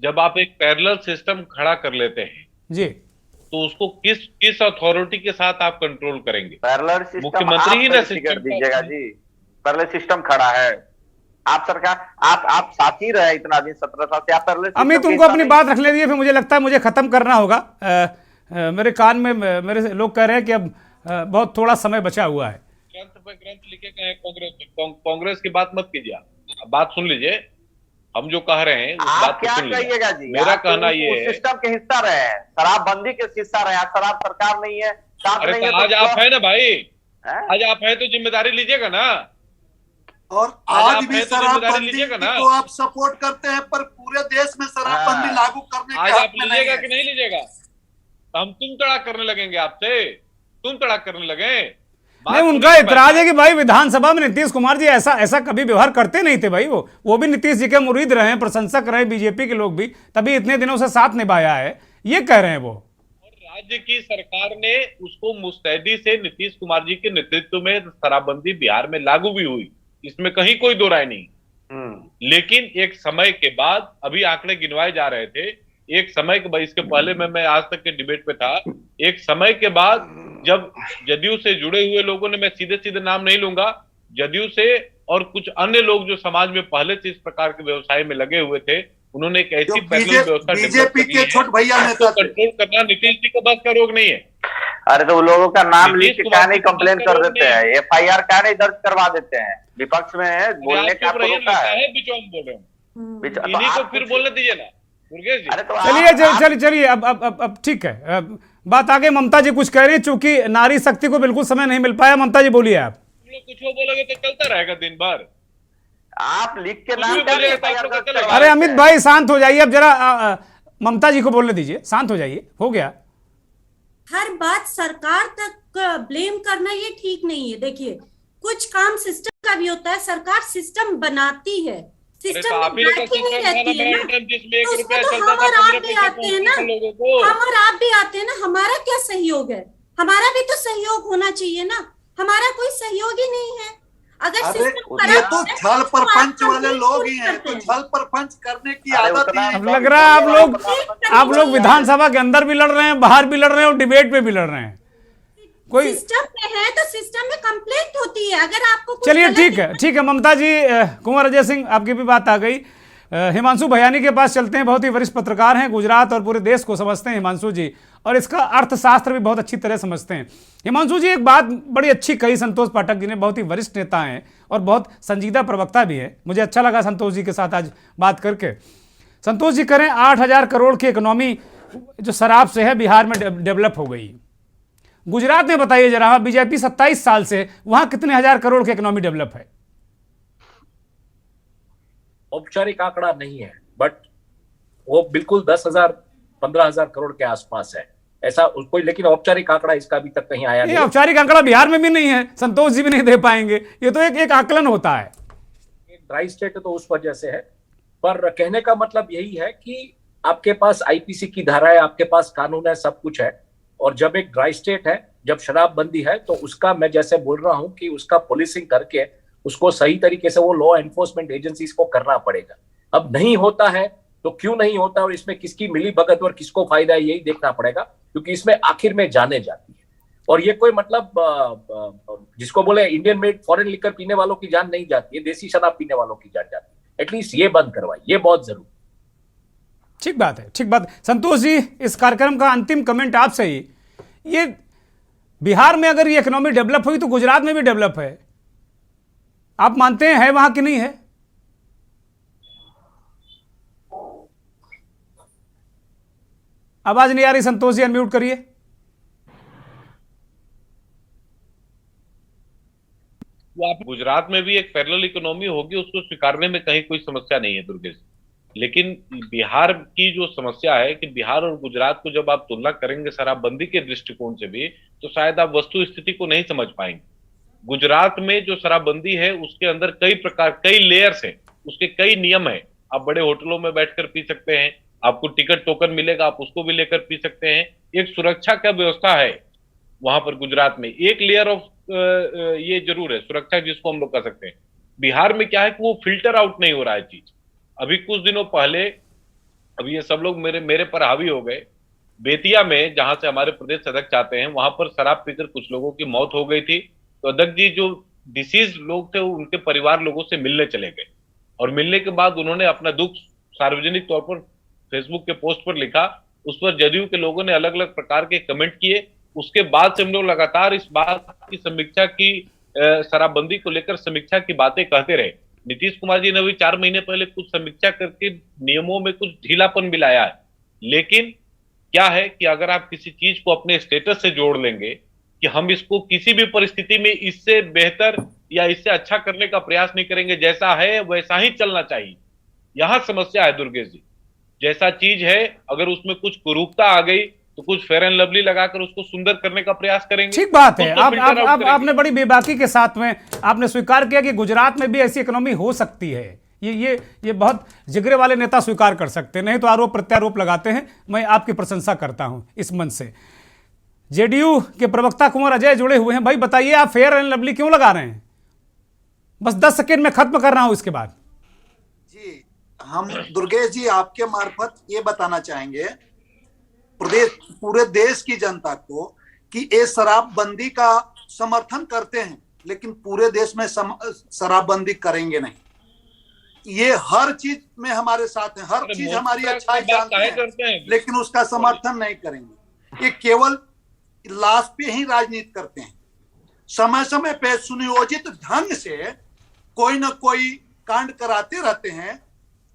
जब आप एक पैरेलल सिस्टम खड़ा कर लेते हैं जी, तो उसको किस अथॉरिटी के साथ आप कंट्रोल करेंगे? पैरेलल सिस्टम मुख्यमंत्री ही ना सिस्टम दीजिएगा जी, पैरेलल सिस्टम खड़ा है, आप सरकार, आप साथ ही रहे इतना दिन, 17 साल से आप पैरेलल। अमित, उनको अपनी बात रख ले दीजिए, फिर मुझे लगता है मुझे खत्म करना होगा। मेरे कान में मेरे लोग कह रहे हैं कि अब बहुत थोड़ा समय बचा हुआ है। ग्रंथ पे ग्रंथ लिखे गए कांग्रेस की बात मत कीजिए, आप बात सुन लीजिए, हम जो कह रहे हैं उस बात क्या कहिएगा जी? मेरा कहना ये है, सिस्टम के हिस्सा रहे हैं, शराबबंदी के हिस्सा रहे हैं, शराब सरकार नहीं है, अरे नहीं तो आज आप है ना भाई, आज आप है तो जिम्मेदारी लीजिएगा ना। और आज भी शराबबंदी को आप सपोर्ट करते हैं, पर पूरे देश में शराबबंदी लागू करने आज आप लीजिएगा कि नहीं लीजिएगा? तो हम तुम तड़ाक करने लगेंगे आपसे, तुम तड़ाक करने लगे। नहीं, उनका इतराज है कि भाई विधानसभा में नीतीश कुमार जी ऐसा कभी व्यवहार करते नहीं थे भाई। वो भी नीतीश जी के मुरीद रहे, प्रशंसक रहे, बीजेपी के लोग भी, तभी इतने दिनों से साथ निभाया है, ये कह रहे हैं वो। और राज्य की सरकार ने उसको मुस्तैदी से नीतीश कुमार जी के नेतृत्व में शराबबंदी बिहार में लागू भी हुई, इसमें कहीं कोई दो राय नहीं। लेकिन एक समय के बाद, अभी आंकड़े गिनवाए जा रहे थे, एक समय के बाद, इसके पहले मैं आज तक के डिबेट पे था, एक समय के बाद जब जदयू से जुड़े हुए लोगों ने, मैं सीधे सीधे नाम नहीं लूंगा, जदयू से और कुछ अन्य लोग जो समाज में पहले से इस प्रकार के व्यवसाय में लगे हुए थे, उन्होंने एक ऐसी व्यवस्था बीजेपी के छोटे भैया नेता कंट्रोल करना नीतीश जी को बस का रोग नहीं है। अरे तो लोगों का नाम लिख के क्या नहीं कंप्लेन कर देते हैं, एफआईआर क्या नहीं दर्ज करवा देते हैं, विपक्ष में है बोलने का बोल रहे हैं, इन्हीं को फिर बोलने दीजिए ना दुर्गेश जी। चलिए अब ठीक है, बात आगे। ममता जी कुछ कह रही है, चूंकि नारी शक्ति को बिल्कुल समय नहीं मिल पाया। ममता जी बोलिए आप। कुछ वो बोलोगे तो चलता रहेगा दिन भर। आप लिख के नाम कर। अरे अमित भाई शांत हो जाइए अब जरा, ममता जी को बोलने दीजिए, शांत हो जाइए, हो गया। हर बात सरकार तक ब्लेम करना ये ठीक नहीं है। देखिए कुछ काम सिस्टम का भी होता है, सरकार सिस्टम बनाती है, सिस्टम में बैठी नहीं रहती है ना, तो उसमें तो हम और आप भी आते हैं ना, हम और आप भी आते हैं ना। हमारा क्या सहयोग है? हमारा भी तो सहयोग होना चाहिए ना, हमारा कोई सहयोग ही नहीं है। अगर ये तो छल प्रपंच वाले लोग ही हैं, तो छल प्रपंच करने की आदत ही है। अब लग रहा है आप लोग विधानसभा के अंदर भी लड़ रहे हैं, बाहर भी लड़ रहे हैं और डिबेट में भी लड़ रहे हैं। कोई सिस्टम में है तो सिस्टम में कंप्लेंट होती है। अगर आपको चलिए ठीक है ममता जी, कुंवर अजय सिंह आपकी भी बात आ गई। हिमांशु भयानी के पास चलते हैं, बहुत ही वरिष्ठ पत्रकार हैं, गुजरात और पूरे देश को समझते हैं हिमांशु जी, और इसका अर्थशास्त्र भी बहुत अच्छी तरह समझते हैं। हिमांशु जी, एक बात बड़ी अच्छी कही संतोष पाठक जी ने, बहुत ही वरिष्ठ नेता हैं और बहुत संजीदा प्रवक्ता भी है। मुझे अच्छा लगा संतोष जी के साथ आज बात करके। संतोष जी करें, 8,000 करोड़ की इकोनॉमी जो शराब से है बिहार में डेवलप हो गई। गुजरात में बताइए जरा, बीजेपी 27 साल से, वहां कितने हजार करोड़ की इकोनॉमी डेवलप है? औपचारिक आंकड़ा नहीं है, बट वो बिल्कुल 10,000 15,000 करोड़ के आसपास है ऐसा कोई, लेकिन औपचारिक आंकड़ा इसका अभी तक कहीं आया नहीं। औपचारिक आंकड़ा बिहार में भी नहीं है, संतोष जी भी नहीं दे पाएंगे, ये तो एक आकलन होता है। एक ड्राई स्टेट तो उस वजह से है, पर कहने का मतलब यही है कि आपके पास आईपीसी की धारा है, आपके पास कानून है, सब कुछ है, और जब एक ड्राई स्टेट है, जब शराबबंदी है, तो उसका मैं जैसे बोल रहा हूं कि उसका पुलिसिंग करके उसको सही तरीके से वो लॉ एनफोर्समेंट एजेंसीज को करना पड़ेगा। अब नहीं होता है तो क्यों नहीं होता और इसमें किसकी मिली भगत और किसको फायदा है, यही देखना पड़ेगा, क्योंकि इसमें आखिर में जाने जाती है। और ये कोई मतलब जिसको बोले इंडियन मेड फॉरेन लिकर पीने वालों की जान नहीं जाती है, देसी शराब पीने वालों की जान जाती है। एटलीस्ट ये बंद करवाए, ये बहुत जरूरी। ठीक बात है, ठीक बात। संतोष जी, इस कार्यक्रम का अंतिम कमेंट आपसे ही, ये बिहार में अगर ये इकोनॉमी डेवलप हुई तो गुजरात में भी डेवलप है, आप मानते हैं है वहां कि नहीं है? आवाज नहीं आ रही संतोष जी, अनम्यूट करिए। वो आप गुजरात में भी एक पैरेलल इकोनॉमी होगी, उसको स्वीकारने में कहीं कोई समस्या नहीं है दुर्गेश, लेकिन बिहार की जो समस्या है कि बिहार और गुजरात को जब आप तुलना करेंगे शराबबंदी के दृष्टिकोण से भी, तो शायद आप वस्तु स्थिति को नहीं समझ पाएंगे। गुजरात में जो शराबबंदी है उसके अंदर कई लेयर्स है, उसके कई नियम है। आप बड़े होटलों में बैठकर पी सकते हैं, आपको टिकट टोकन मिलेगा, आप उसको भी लेकर पी सकते हैं। एक सुरक्षा का व्यवस्था है वहां पर गुजरात में, एक लेयर ऑफ ये जरूर है सुरक्षा जिसको हम लोग कह सकते हैं। बिहार में क्या है कि वो फिल्टर आउट नहीं हो रहा है चीज। अभी कुछ दिनों पहले, अभी ये सब लोग मेरे पर हावी हो गए, बेतिया में जहां से हमारे प्रदेश अध्यक्ष आते हैं, वहां पर शराब पीकर कुछ लोगों की मौत हो गई थी। तो अध्यक्ष जी जो डिसीज लोग थे उनके परिवार लोगों से मिलने चले गए, और मिलने के बाद उन्होंने अपना दुख सार्वजनिक तौर पर फेसबुक के पोस्ट पर लिखा। उस पर जदयू के लोगों ने अलग अलग प्रकार के कमेंट किए। उसके बाद से हम लोग लगातार इस बात की समीक्षा की, शराबबंदी को लेकर समीक्षा की बातें कहते रहे। नीतीश कुमार जी ने अभी 4 महीने पहले कुछ समीक्षा करके नियमों में कुछ ढीलापन भी लाया है, लेकिन क्या है कि अगर आप किसी चीज को अपने स्टेटस से जोड़ लेंगे कि हम इसको किसी भी परिस्थिति में इससे बेहतर या इससे अच्छा करने का प्रयास नहीं करेंगे, जैसा है वैसा ही चलना चाहिए, यहां समस्या है दुर्गेश जी। जैसा चीज है अगर उसमें कुछ कुरूपता आ गई तो कुछ फेयर एंड लवली लगाकर उसको सुंदर करने का प्रयास करेंगे। ठीक बात है, आपने बड़ी बेबाकी के साथ में आपने स्वीकार किया कि गुजरात में भी ऐसी इकोनॉमी हो सकती है। ये बहुत जिगरे वाले नेता स्वीकार कर सकते हैं, नहीं तो आरोप प्रत्यारोप लगाते हैं। मैं आपकी प्रशंसा करता हूं इस मन से। जेडीयू के प्रवक्ता कुंवर अजय जुड़े हुए हैं। भाई बताइए, आप फेयर एंड लवली क्यों लगा रहे हैं? बस 10 सेकेंड में खत्म कर रहा हूं इसके बाद। जी, हम दुर्गेश जी आपके मार्फत ये बताना चाहेंगे पूरे देश की जनता को कि ये शराबबंदी का समर्थन करते हैं, लेकिन पूरे देश में शराबबंदी करेंगे नहीं। ये हर चीज में हमारे साथ है, हर चीज हमारी अच्छाई जानते हैं, लेकिन उसका समर्थन नहीं करेंगे। ये केवल लाश पे ही राजनीति करते हैं। समय समय पे सुनियोजित ढंग से कोई ना कोई कांड कराते रहते हैं,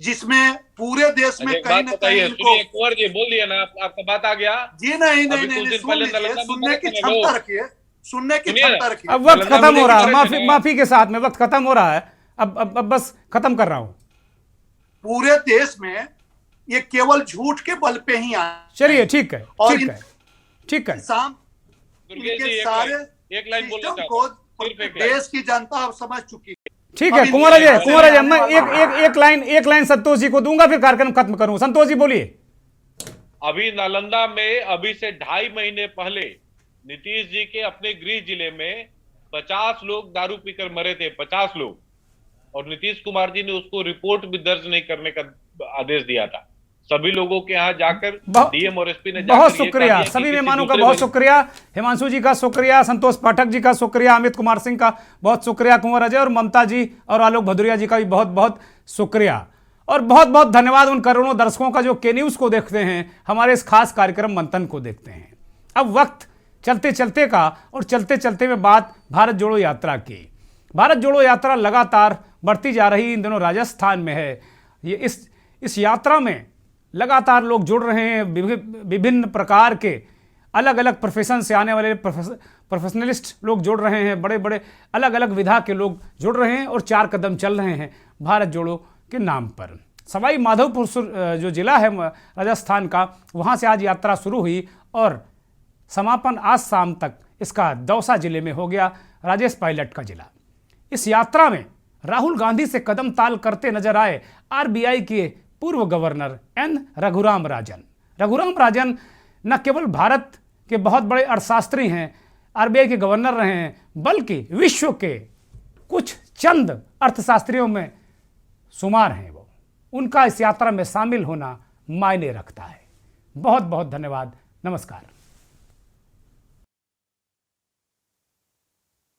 जिसमें पूरे देश में कहीं ना कहीं कुंवर जी बोल दिया ना, आपका बात आ गया जी। नहीं, सुनने की क्षमता रखिए, सुनने की क्षमता रखिए। अब वक्त खत्म हो रहा है, माफी के साथ में वक्त खत्म हो रहा है। अब बस खत्म कर रहा हूं। पूरे देश में ये केवल झूठ के बल पे ही आया। चलिए ठीक है, और ठीक है, ठीक है। इनके सारे एक लाइन बोलना सिस्टम को देश की जनता अब समझ चुकी है। ठीक है कुंवर अजय, मैं एक लाइन संतोष जी को दूंगा, फिर कार्यक्रम खत्म करूंगा। संतोष जी बोलिए। अभी नालंदा में अभी से 2.5 महीने पहले नीतीश जी के अपने गृह जिले में 50 लोग दारू पीकर मरे थे, 50 लोग, और नीतीश कुमार जी ने उसको रिपोर्ट भी दर्ज नहीं करने का आदेश दिया था। सभी लोगों के यहाँ जाकर डीएम और एसपी ने बहुत शुक्रिया, सभी मेहमानों का बहुत शुक्रिया, हिमांशु जी का शुक्रिया, संतोष पाठक जी का शुक्रिया, अमित कुमार सिंह का बहुत शुक्रिया, कुंवर अजय और ममता जी और आलोक भदौरिया जी का भी बहुत बहुत शुक्रिया, और बहुत बहुत धन्यवाद उन करोड़ों दर्शकों का जो के न्यूज़ को देखते हैं, हमारे इस खास कार्यक्रम मंथन को देखते हैं। अब वक्त चलते चलते का, और चलते चलते में बात भारत जोड़ो यात्रा की। भारत जोड़ो यात्रा लगातार बढ़ती जा रही, इन दिनों राजस्थान में है। ये इस यात्रा में लगातार लोग जुड़ रहे हैं, विभिन्न प्रकार के अलग अलग प्रोफेशन से आने वाले प्रोफेशनलिस्ट लोग जुड़ रहे हैं, बड़े बड़े अलग अलग विधा के लोग जुड़ रहे हैं और 4 कदम चल रहे हैं भारत जोड़ो के नाम पर। सवाई माधोपुर जो जिला है राजस्थान का, वहाँ से आज यात्रा शुरू हुई और समापन आज शाम तक इसका दौसा जिले में हो गया, राजेश पायलट का जिला। इस यात्रा में राहुल गांधी से कदम ताल करते नजर आए आरबीआई के पूर्व गवर्नर एन रघुराम राजन। रघुराम राजन न केवल भारत के बहुत बड़े अर्थशास्त्री हैं, आरबीआई के गवर्नर रहे हैं, बल्कि विश्व के कुछ चंद अर्थशास्त्रियों में शुमार हैं वो। उनका इस यात्रा में शामिल होना मायने रखता है। बहुत बहुत धन्यवाद। नमस्कार।